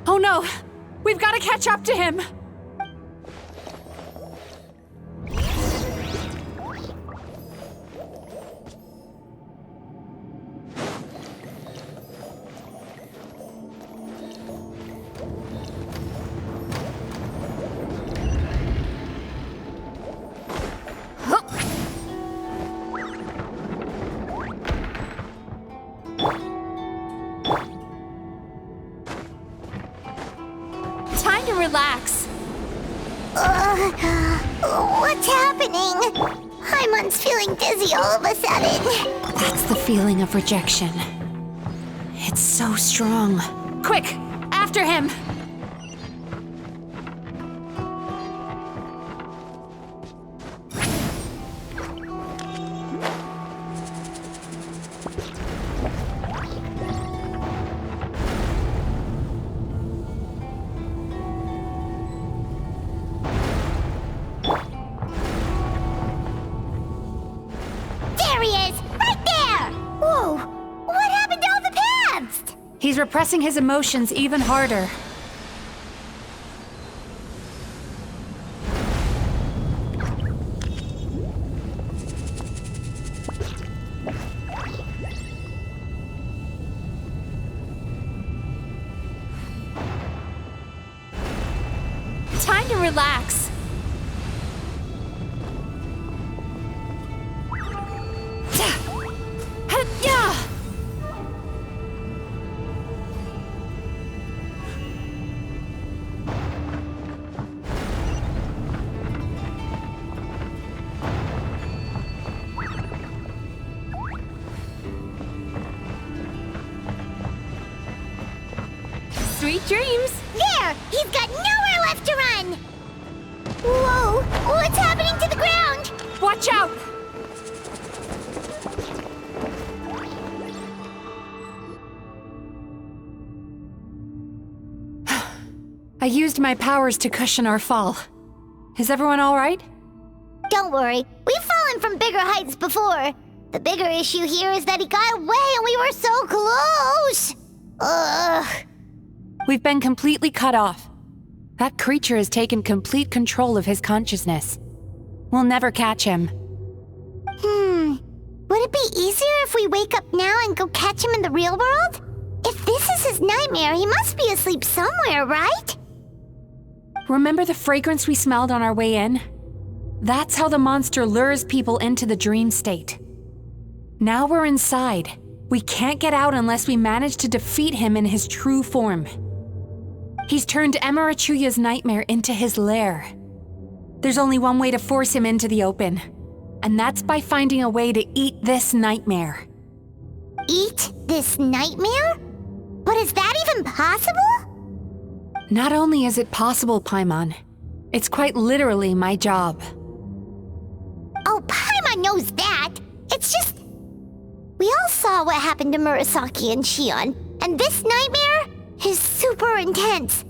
Oh no! We've got to catch up to him! Paimon's feeling dizzy all of a sudden. That's the feeling of rejection. It's so strong. Quick! After him! He's repressing his emotions even harder. Time to relax. Sweet dreams! There! He's got nowhere left to run! Whoa! What's happening to the ground? Watch out! I used my powers to cushion our fall. Is everyone all right? Don't worry. We've fallen from bigger heights before. The bigger issue here is that he got away and we were so close! Ugh. We've been completely cut off. That creature has taken complete control of his consciousness. We'll never catch him. Would it be easier if we wake up now and go catch him in the real world? If this is his nightmare, he must be asleep somewhere, right? Remember the fragrance we smelled on our way in? That's how the monster lures people into the dream state. Now we're inside. We can't get out unless we manage to defeat him in his true form. He's turned Emerachuyya's nightmare into his lair. There's only one way to force him into the open, and that's by finding a way to eat this nightmare. Eat this nightmare? But is that even possible? Not only is it possible, Paimon, it's quite literally my job. Oh, Paimon knows that! It's just... We all saw what happened to Murasaki and Shion, and this nightmare is super intense.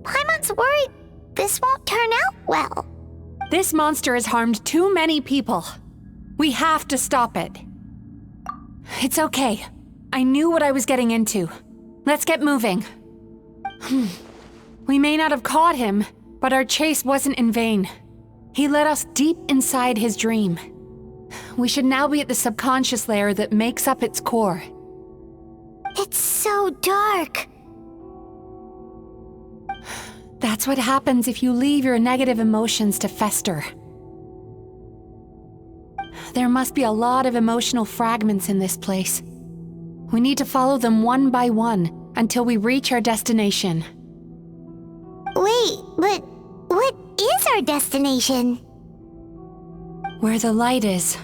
Paimon's worried this won't turn out well. This monster has harmed too many people. We have to stop it. It's okay. I knew what I was getting into. Let's get moving. We may not have caught him, but our chase wasn't in vain. He led us deep inside his dream. We should now be at the subconscious layer that makes up its core. It's so dark. That's what happens if you leave your negative emotions to fester. There must be a lot of emotional fragments in this place. We need to follow them one by one until we reach our destination. Wait, but what is our destination? Where the light is.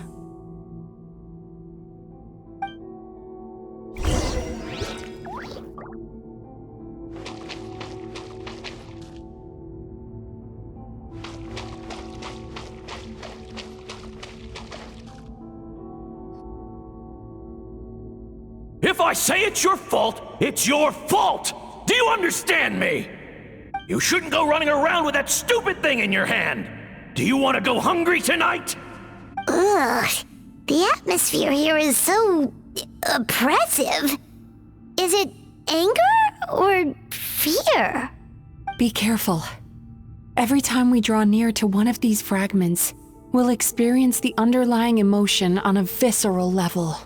If I say it's your fault, it's your fault! Do you understand me? You shouldn't go running around with that stupid thing in your hand! Do you want to go hungry tonight? Ugh, the atmosphere here is so... oppressive. Is it anger or fear? Be careful. Every time we draw near to one of these fragments, we'll experience the underlying emotion on a visceral level.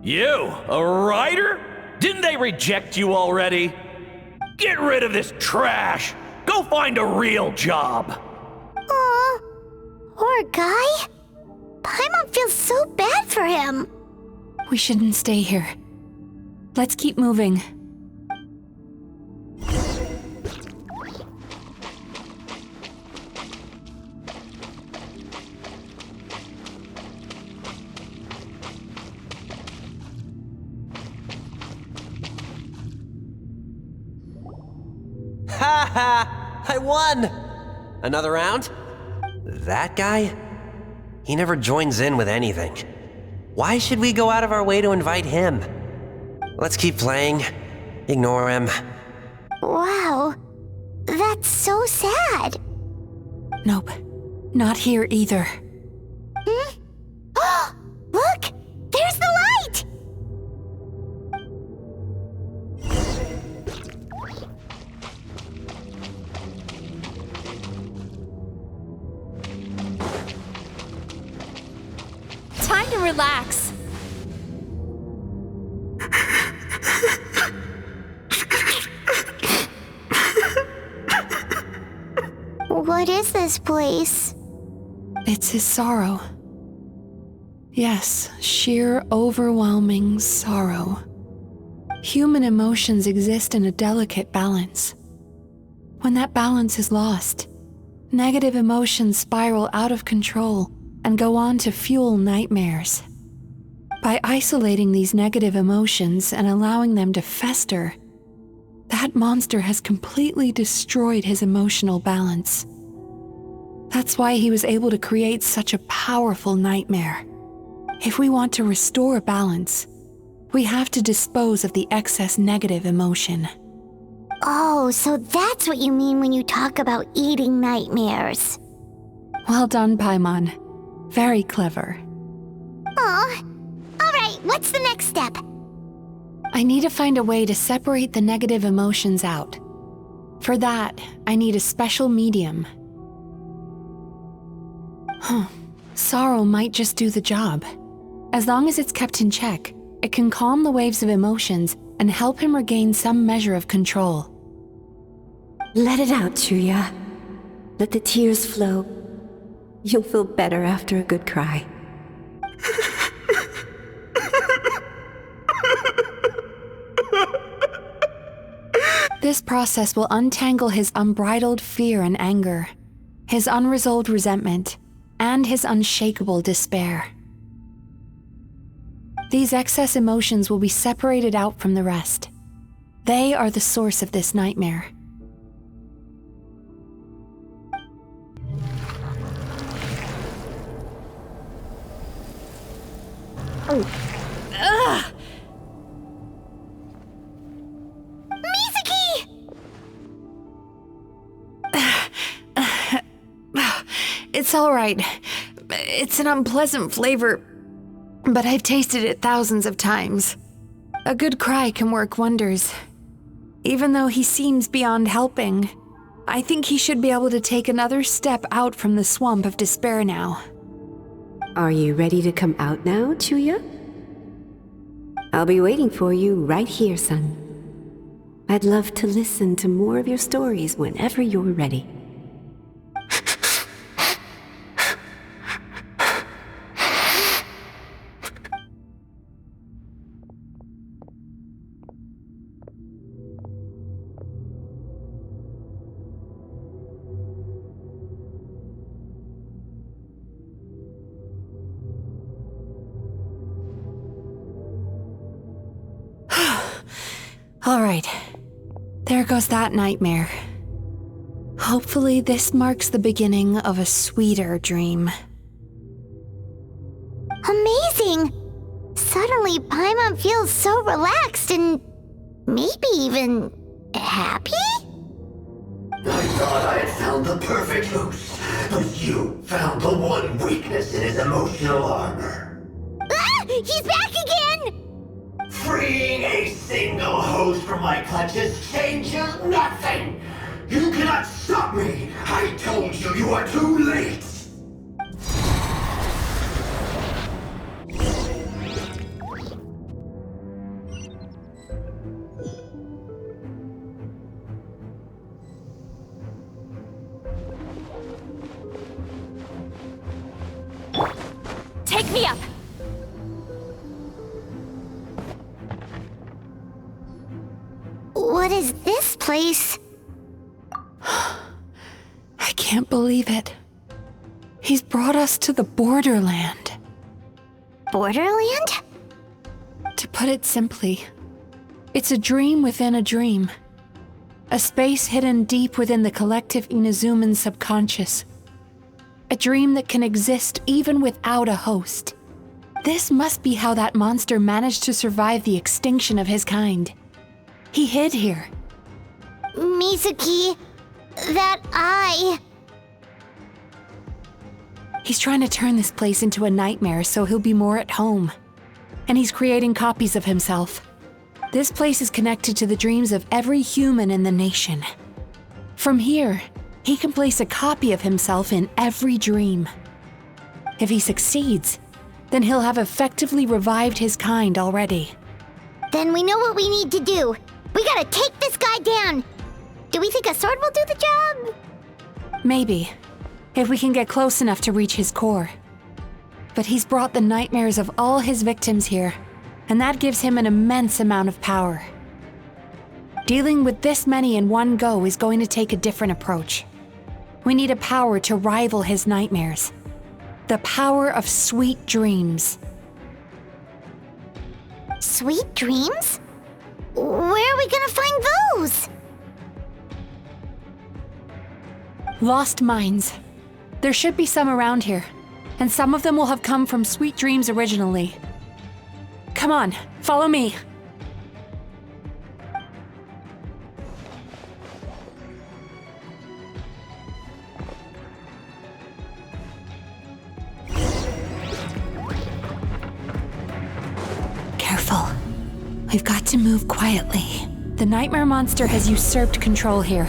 You, a writer? Didn't they reject you already? Get rid of this trash! Go find a real job! Aw, poor guy. feel so bad for him. We shouldn't stay here. Let's keep moving. Ha ha! I won! Another round? That guy? He never joins in with anything. Why should we go out of our way to invite him? Let's keep playing. Ignore him. Wow. That's so sad. Nope. Not here either. Hmm? Oh! Look! There's the light! Time to relax. What is this place? It's his sorrow. Yes, sheer overwhelming sorrow. Human emotions exist in a delicate balance. When that balance is lost, negative emotions spiral out of control and go on to fuel nightmares. By isolating these negative emotions and allowing them to fester, that monster has completely destroyed his emotional balance. That's why he was able to create such a powerful nightmare. If we want to restore balance, we have to dispose of the excess negative emotion. Oh, so that's what you mean when you talk about eating nightmares. Well done, Paimon. Very clever. Aw. Alright, what's the next step? I need to find a way to separate the negative emotions out. For that, I need a special medium. Sorrow might just do the job. As long as it's kept in check, it can calm the waves of emotions and help him regain some measure of control. Let it out, Chuya. Let the tears flow. You'll feel better after a good cry. This process will untangle his unbridled fear and anger, his unresolved resentment, and his unshakable despair. These excess emotions will be separated out from the rest. They are the source of this nightmare. Ugh! Mizuki! It's all right. It's an unpleasant flavor, but I've tasted it thousands of times. A good cry can work wonders. Even though he seems beyond helping, I think he should be able to take another step out from the swamp of despair now. Are you ready to come out now, Chuya? I'll be waiting for you right here, son. I'd love to listen to more of your stories whenever you're ready. All right, there goes that nightmare. Hopefully this marks the beginning of a sweeter dream. Amazing! Suddenly, Paimon feels so relaxed and maybe even happy? I thought I had found the perfect host, but you found the one weakness in his emotional armor. Ah! He's back again! Freeing a single host from my clutches changes nothing! You cannot stop me! I told you you are too late! Take me up! What is this place? I can't believe it. He's brought us to the borderland. Borderland? To put it simply, it's a dream within a dream. A space hidden deep within the collective Inazuman subconscious. A dream that can exist even without a host. This must be how that monster managed to survive the extinction of his kind. He hid here. Mizuki, that eye. He's trying to turn this place into a nightmare so he'll be more at home. And he's creating copies of himself. This place is connected to the dreams of every human in the nation. From here, he can place a copy of himself in every dream. If he succeeds, then he'll have effectively revived his kind already. Then we know what we need to do. We gotta take this guy down. Do we think a sword will do the job? Maybe, if we can get close enough to reach his core. But he's brought the nightmares of all his victims here, and that gives him an immense amount of power. Dealing with this many in one go is going to take a different approach. We need a power to rival his nightmares. The power of sweet dreams. Sweet dreams? Where are we gonna find those? Lost minds. There should be some around here, and some of them will have come from sweet dreams originally. Come on, follow me. Careful. We've got to move quietly. The nightmare monster has usurped control here.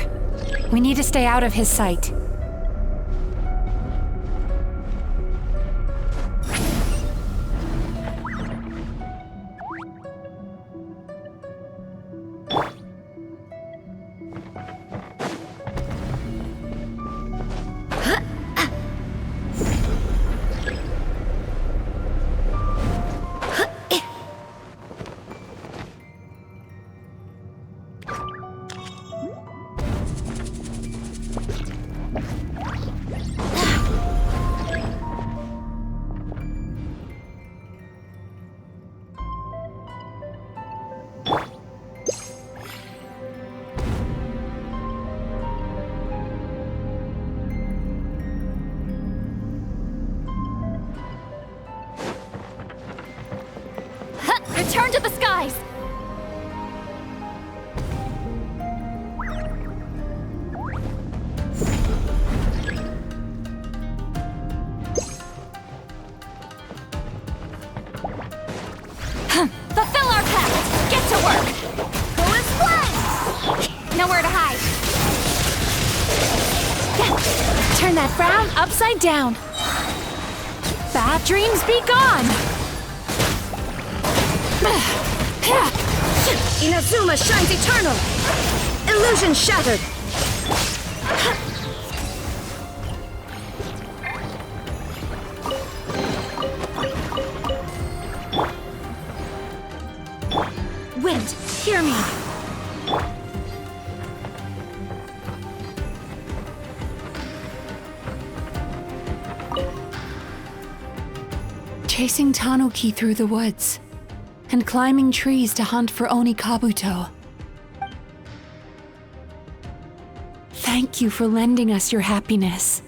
We need to stay out of his sight. Return to the skies! Fulfill our pact! Get to work! Go as one! Nowhere to hide. Turn that frown upside down. Bad dreams be gone! Inazuma shines eternal! Illusion shattered! Wind, hear me! Chasing Tanuki through the woods, and climbing trees to hunt for Oni Kabuto. Thank you for lending us your happiness.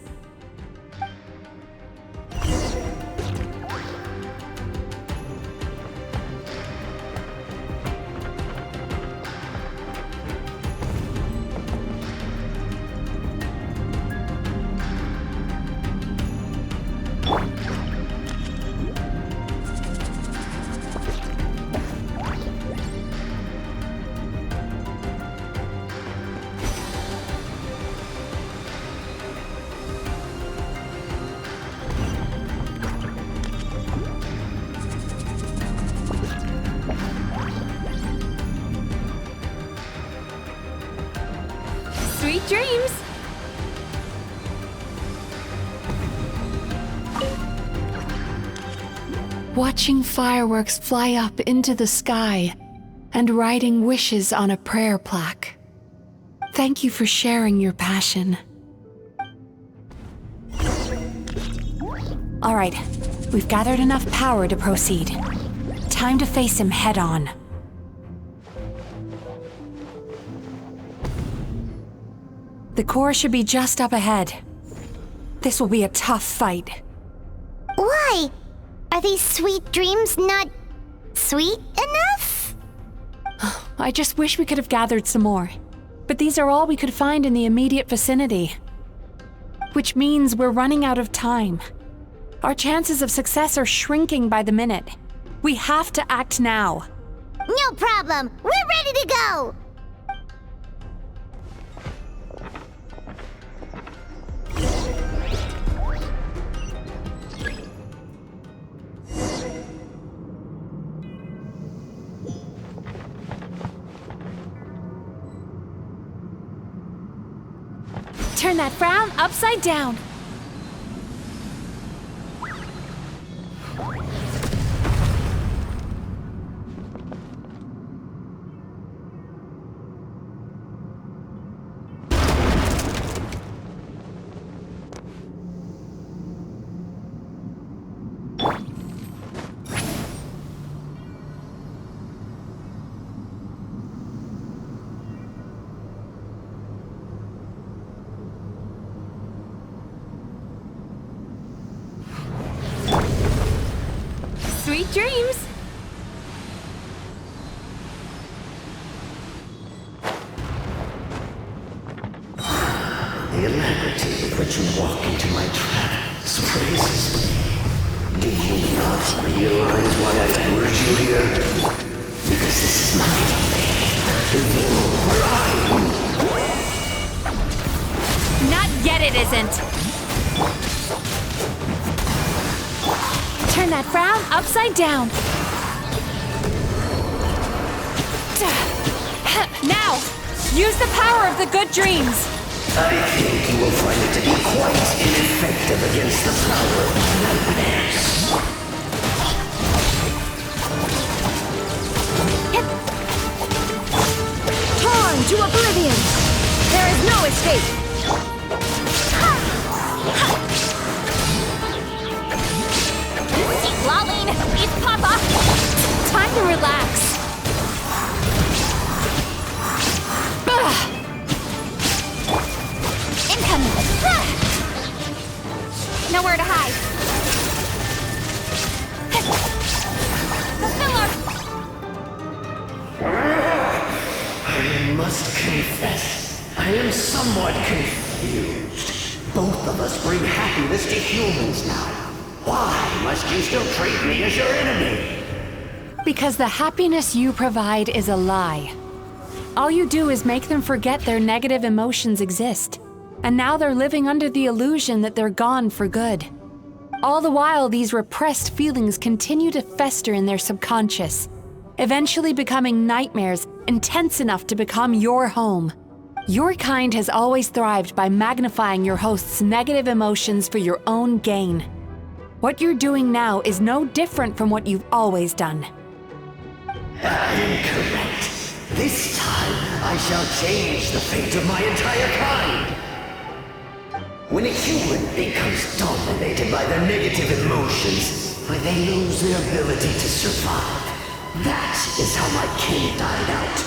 Sweet dreams! Watching fireworks fly up into the sky and writing wishes on a prayer plaque. Thank you for sharing your passion. All right, we've gathered enough power to proceed. Time to face him head on. The core should be just up ahead. This will be a tough fight. Why? Are these sweet dreams not sweet enough? I just wish we could have gathered some more. But these are all we could find in the immediate vicinity. Which means we're running out of time. Our chances of success are shrinking by the minute. We have to act now. No problem. We're ready to go. Turn that frown upside down. Sweet dreams! The alacrity with which you walk into my trap surprises me. Do you not realize why I lured you here? Because this is my domain. Not yet it isn't! Turn that frown upside down. Now, use the power of the good dreams. I think you will find it to be quite ineffective against the power of nightmares. Torn to oblivion! There is no escape! Lolling, it's Papa! Time to relax. Incoming! Nowhere to hide. The I must confess, I am somewhat confused. Both of us bring happiness to humans now. Why must you still treat me as your enemy? Because the happiness you provide is a lie. All you do is make them forget their negative emotions exist. And now they're living under the illusion that they're gone for good. All the while, these repressed feelings continue to fester in their subconscious, eventually becoming nightmares intense enough to become your home. Your kind has always thrived by magnifying your host's negative emotions for your own gain. What you're doing now is no different from what you've always done. I am correct. This time, I shall change the fate of my entire kind. When a human becomes dominated by their negative emotions, they lose their ability to survive. That is how my kin died out.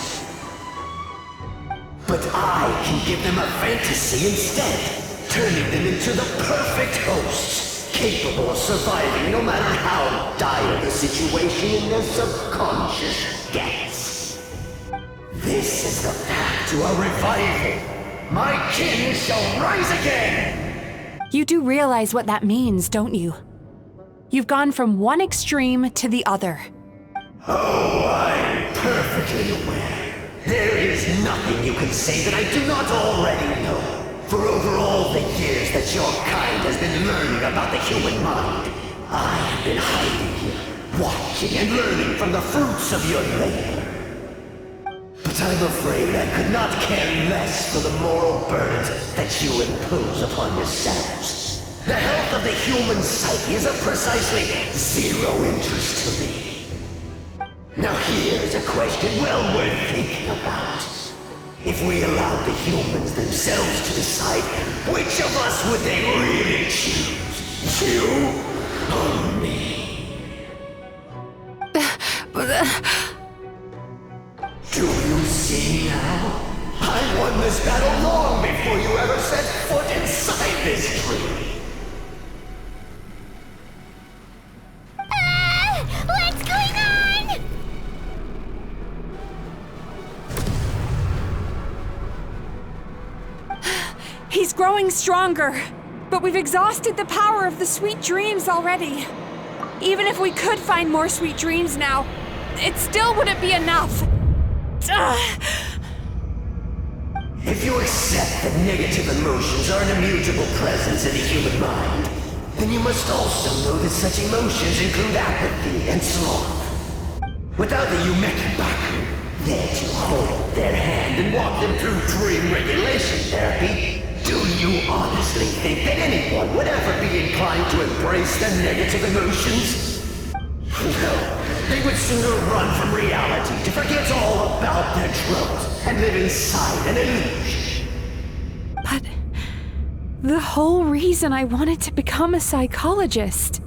But I can give them a fantasy instead, turning them into the perfect hosts, capable of surviving no matter how dire the situation in their subconscious gets. This is the path to a revival. My kin shall rise again! You do realize what that means, don't you? You've gone from one extreme to the other. Oh, I'm perfectly aware. There is nothing you can say that I do not already know. For over all the years that your kind has been learning about the human mind, I have been hiding here, watching and learning from the fruits of your labor. But I'm afraid I could not care less for the moral burdens that you impose upon yourselves. The health of the human psyche is of precisely zero interest to me. Now here's a a question well worth thinking about. If we allowed the humans themselves to decide, which of us would they really choose? You or me? Do you see now? I won this battle long before you ever set foot inside this tree. What's going on? He's growing stronger, but we've exhausted the power of the sweet dreams already. Even if we could find more sweet dreams now, it still wouldn't be enough. If you accept that negative emotions are an immutable presence in the human mind, then you must also know that such emotions include apathy and sloth. Without the Yumemizuki there to hold their hand and walk them through dream regulation therapy, do you honestly think that anyone would ever be inclined to embrace their negative emotions? No, they would sooner run from reality to forget all about their troubles and live inside an illusion. But the whole reason I wanted to become a psychologist.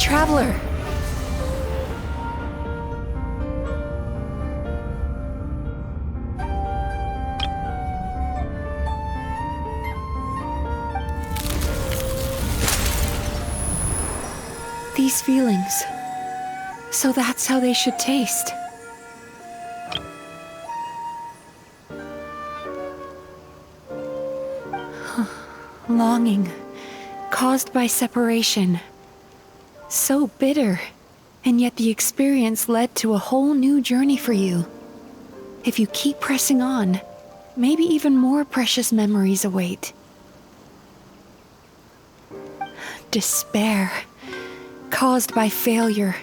Traveler. These feelings. So that's how they should taste. Longing, caused by separation. So bitter, and yet the experience led to a whole new journey for you. If you keep pressing on, maybe even more precious memories await. Despair, caused by failure,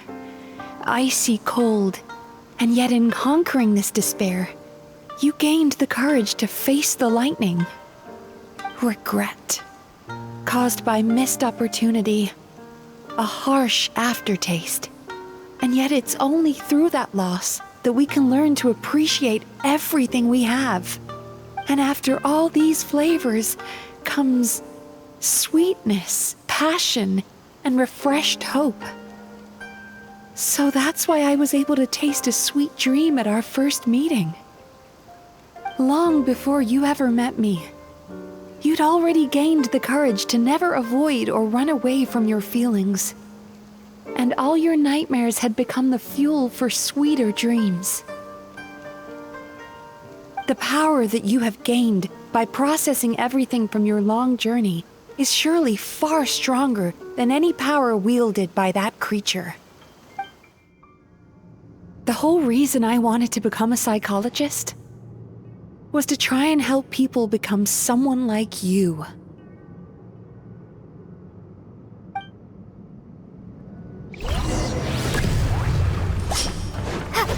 icy cold, and yet in conquering this despair, you gained the courage to face the lightning. Regret, caused by missed opportunity, a harsh aftertaste. And yet it's only through that loss that we can learn to appreciate everything we have. And after all these flavors comes sweetness, passion, and refreshed hope. So that's why I was able to taste a sweet dream at our first meeting. Long before you ever met me, you'd already gained the courage to never avoid or run away from your feelings. And all your nightmares had become the fuel for sweeter dreams. The power that you have gained by processing everything from your long journey is surely far stronger than any power wielded by that creature. The whole reason I wanted to become a psychologist was to try and help people become someone like you.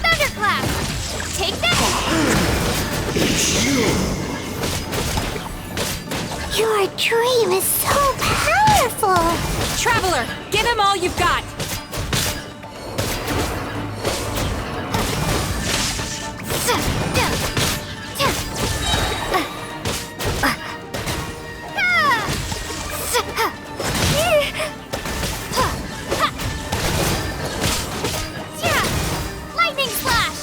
Thunderclap! Take that! It's you! Your dream is so powerful! Traveler, give him all you've got! Lightning slash!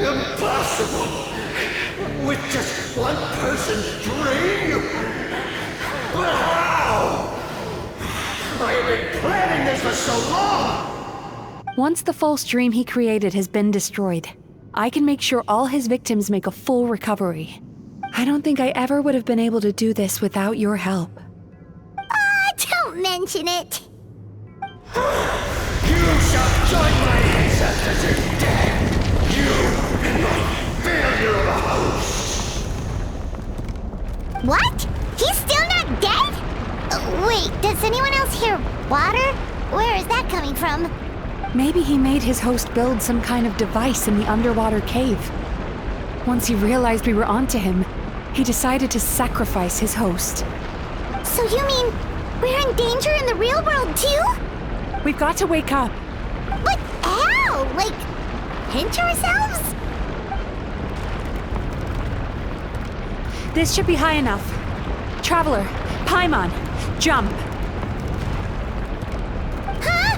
Impossible! With just one person's dream? But how? I have been planning this for so long! Once the false dream he created has been destroyed, I can make sure all his victims make a full recovery. I don't think I ever would have been able to do this without your help. Don't mention it. You shall join my ancestors in death! You and my failure of a host! What? He's still not dead? Wait, does anyone else hear water? Where is that coming from? Maybe he made his host build some kind of device in the underwater cave. Once he realized we were onto him, he decided to sacrifice his host. So you mean we're in danger in the real world too? We've got to wake up. But how? Like, pinch ourselves? This should be high enough. Traveler, Paimon, jump. Huh?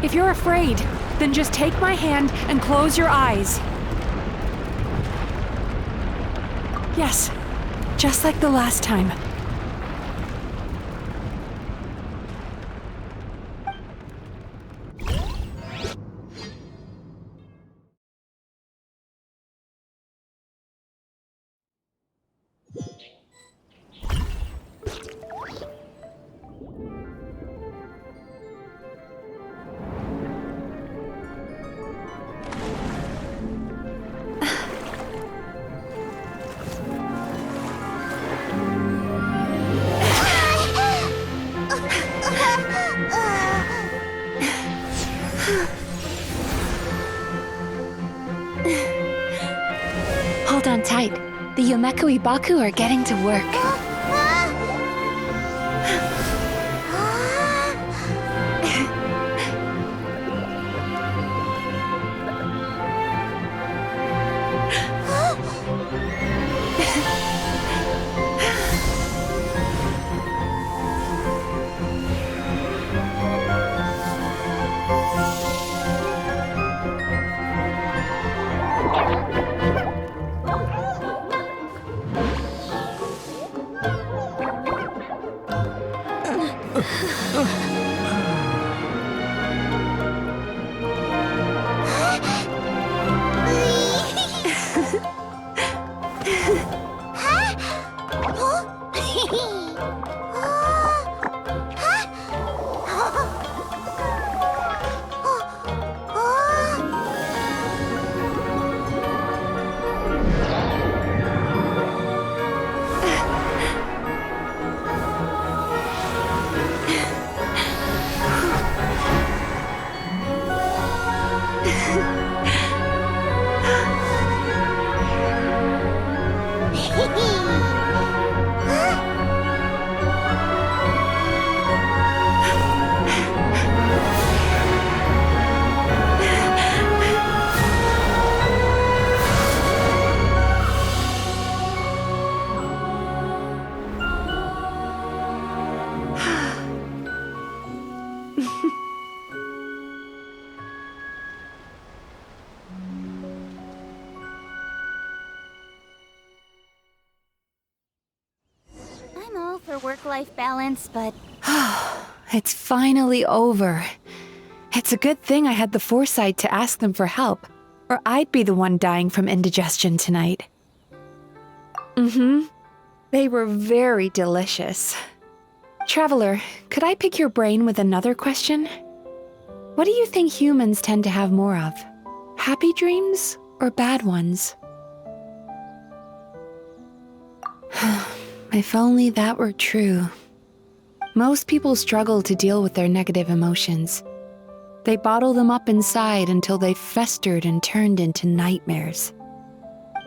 If you're afraid, then just take my hand and close your eyes. Yes, just like the last time. Hold on tight. The Yumemizuki are getting to work. Work-life balance, but... It's finally over. It's a good thing I had the foresight to ask them for help, or I'd be the one dying from indigestion tonight. They were very delicious. Traveler, could I pick your brain with another question? What do you think humans tend to have more of? Happy dreams or bad ones? If only that were true. Most people struggle to deal with their negative emotions. They bottle them up inside until they've festered and turned into nightmares.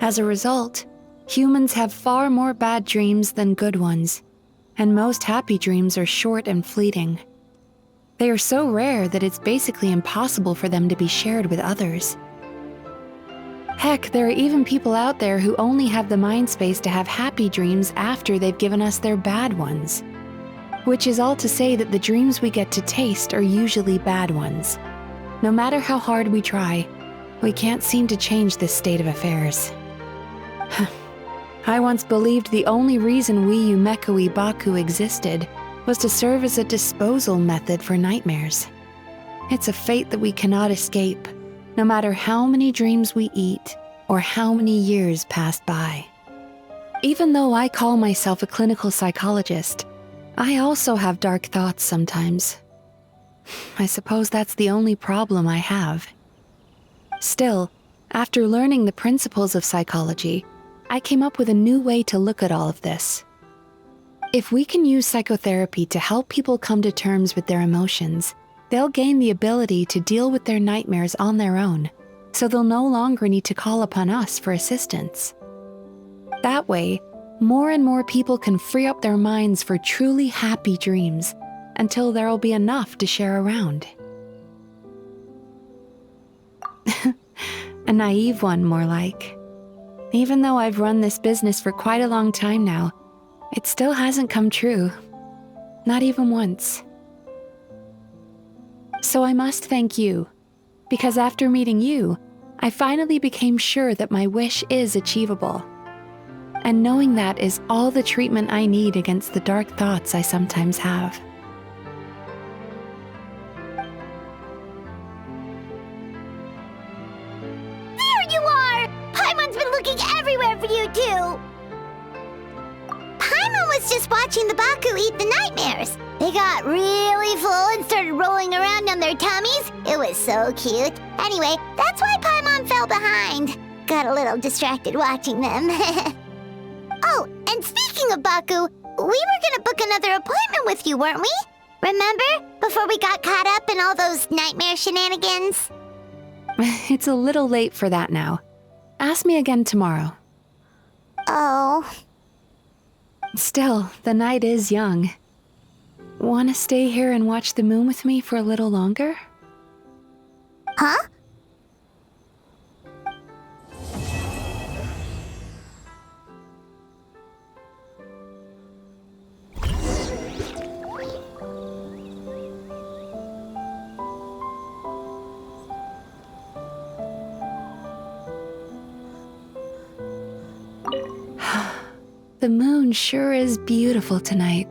As a result, humans have far more bad dreams than good ones, and most happy dreams are short and fleeting. They are so rare that it's basically impossible for them to be shared with others. Heck, there are even people out there who only have the mind space to have happy dreams after they've given us their bad ones. Which is all to say that the dreams we get to taste are usually bad ones. No matter how hard we try, we can't seem to change this state of affairs. I once believed the only reason we Yumekoi Baku existed was to serve as a disposal method for nightmares. It's a fate that we cannot escape, no matter how many dreams we eat or how many years pass by. Even though I call myself a clinical psychologist, I also have dark thoughts sometimes. I suppose that's the only problem I have. Still, after learning the principles of psychology, I came up with a new way to look at all of this. If we can use psychotherapy to help people come to terms with their emotions, they'll gain the ability to deal with their nightmares on their own, so they'll no longer need to call upon us for assistance. That way, more and more people can free up their minds for truly happy dreams until there'll be enough to share around. A naive one, more like. Even though I've run this business for quite a long time now, it still hasn't come true. Not even once. So I must thank you, because after meeting you, I finally became sure that my wish is achievable. And knowing that is all the treatment I need against the dark thoughts I sometimes have. There you are! Paimon's been looking everywhere for you, too! Paimon was just watching the Baku eat the nightmares. They got really full and started rolling around on their tummies. It was so cute. Anyway, that's why Paimon fell behind. Got a little distracted watching them. Oh, and speaking of Baku, we were gonna book another appointment with you, weren't we? Remember? Before we got caught up in all those nightmare shenanigans? It's a little late for that now. Ask me again tomorrow. Oh. Still, the night is young. Want to stay here and watch the moon with me for a little longer? Huh? The moon sure is beautiful tonight.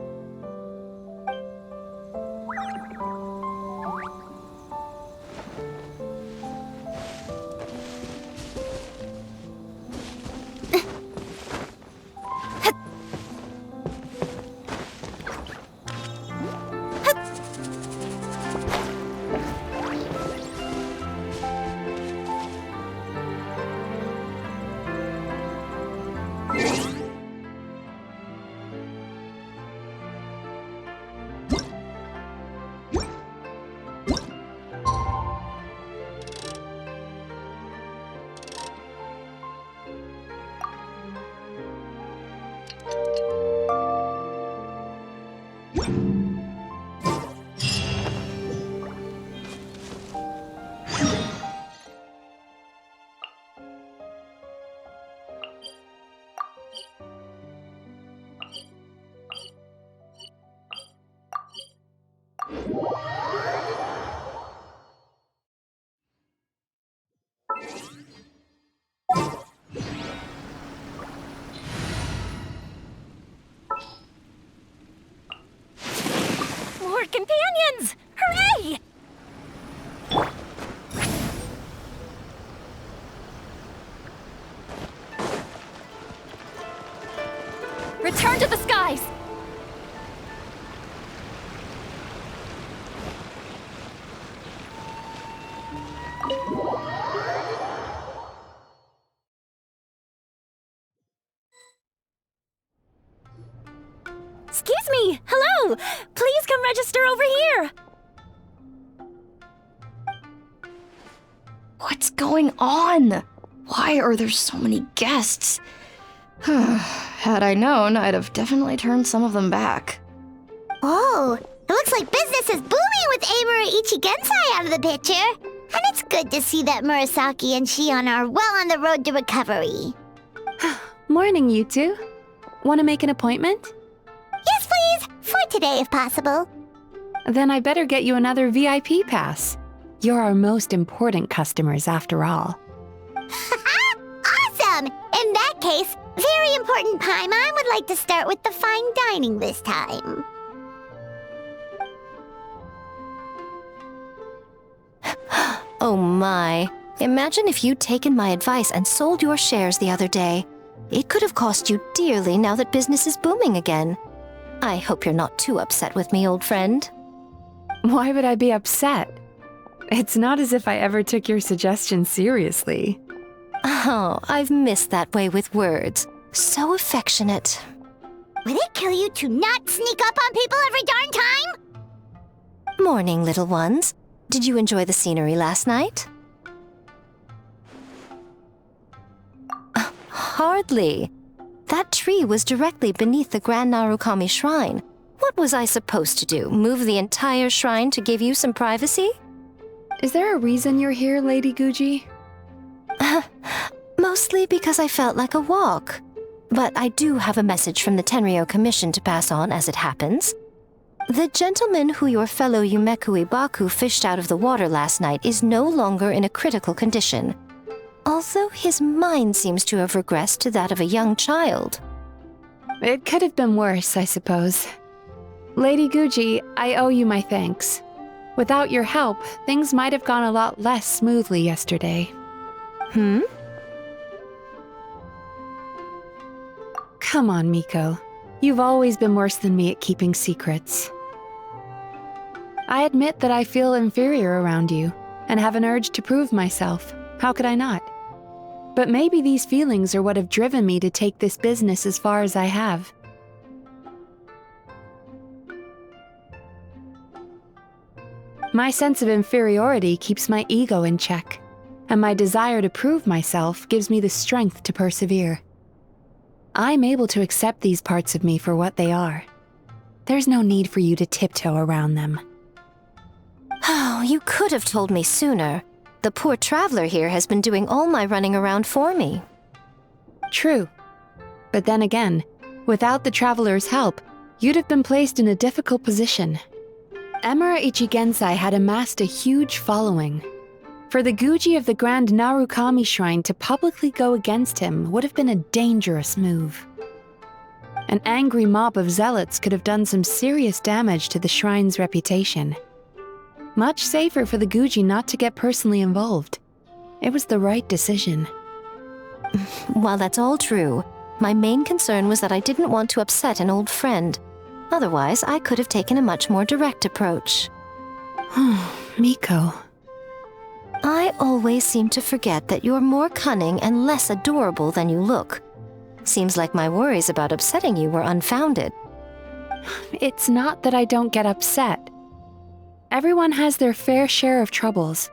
More companions! Hooray! Return to the skies! Excuse me! Hello! Please come register over here! What's going on? Why are there so many guests? Had I known, I'd have definitely turned some of them back. Oh, it looks like business is booming with Amura Ichigensai out of the picture. And it's good to see that Murasaki and Shion are well on the road to recovery. Morning, you two. Want to make an appointment? Yes, please. For today, if possible. Then I better get you another VIP pass. You're our most important customers, after all. Awesome! In that case, very important Paimon would like to start with the fine dining this time. Oh my. Imagine if you'd taken my advice and sold your shares the other day. It could have cost you dearly now that business is booming again. I hope you're not too upset with me, old friend. Why would I be upset? It's not as if I ever took your suggestion seriously. Oh, I've missed that way with words. So affectionate. Would it kill you to not sneak up on people every darn time? Morning, little ones. Did you enjoy the scenery last night? Hardly. That tree was directly beneath the Grand Narukami Shrine. What was I supposed to do? Move the entire shrine to give you some privacy? Is there a reason you're here, Lady Guji? Mostly because I felt like a walk. But I do have a message from the Tenryo Commission to pass on as it happens. The gentleman who your fellow Yumeku Ibaku fished out of the water last night is no longer in a critical condition, although his mind seems to have regressed to that of a young child. It could have been worse, I suppose. Lady Guji, I owe you my thanks. Without your help, things might have gone a lot less smoothly yesterday. Come on, Miko. You've always been worse than me at keeping secrets. I admit that I feel inferior around you, and have an urge to prove myself. How could I not? But maybe these feelings are what have driven me to take this business as far as I have. My sense of inferiority keeps my ego in check, and my desire to prove myself gives me the strength to persevere. I'm able to accept these parts of me for what they are. There's no need for you to tiptoe around them. Oh, you could have told me sooner. The poor traveler here has been doing all my running around for me. True. But then again, without the traveler's help, you'd have been placed in a difficult position. Emura Ichigensai had amassed a huge following. For the Guji of the Grand Narukami Shrine to publicly go against him would have been a dangerous move. An angry mob of zealots could have done some serious damage to the shrine's reputation. Much safer for the Guji not to get personally involved. It was the right decision. While that's all true, my main concern was that I didn't want to upset an old friend. Otherwise, I could have taken a much more direct approach. Miko. I always seem to forget that you're more cunning and less adorable than you look. Seems like my worries about upsetting you were unfounded. It's not that I don't get upset. Everyone has their fair share of troubles,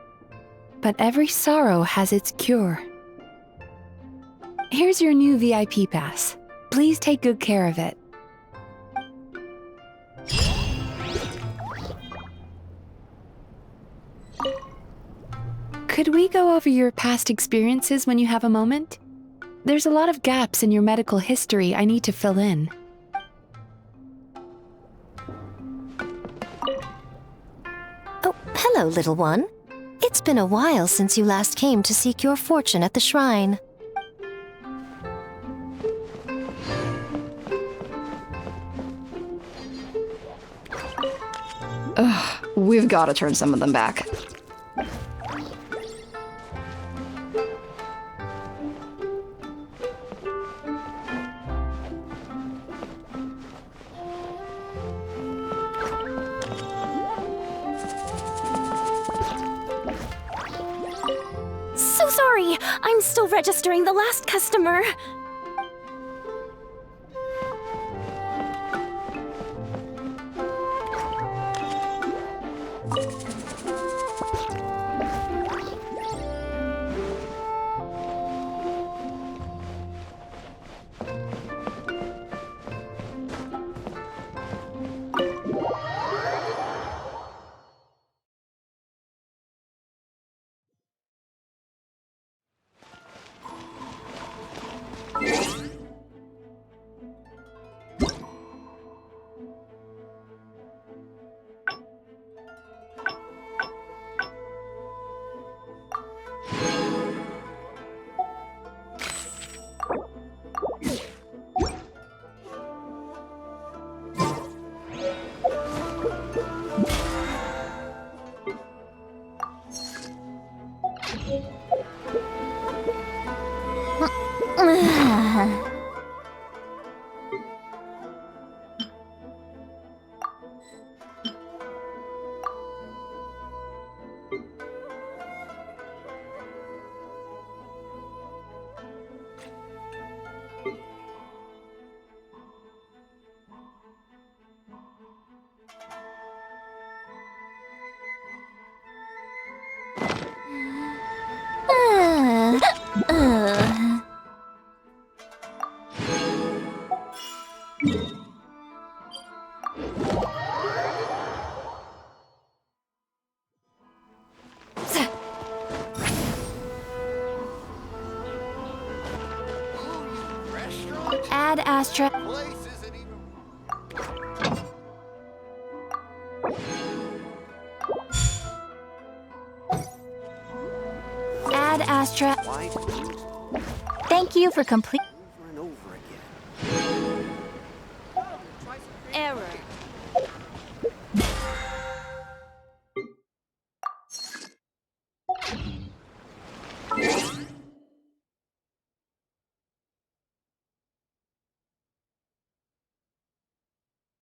but every sorrow has its cure. Here's your new VIP pass. Please take good care of it. Could we go over your past experiences when you have a moment? There's a lot of gaps in your medical history I need to fill in. Oh, hello, little one. It's been a while since you last came to seek your fortune at the shrine. Ugh, we've got to turn some of them back. So sorry, I'm still registering the last customer. Ad Astra. Ad Astra. Thank you for complete. Error.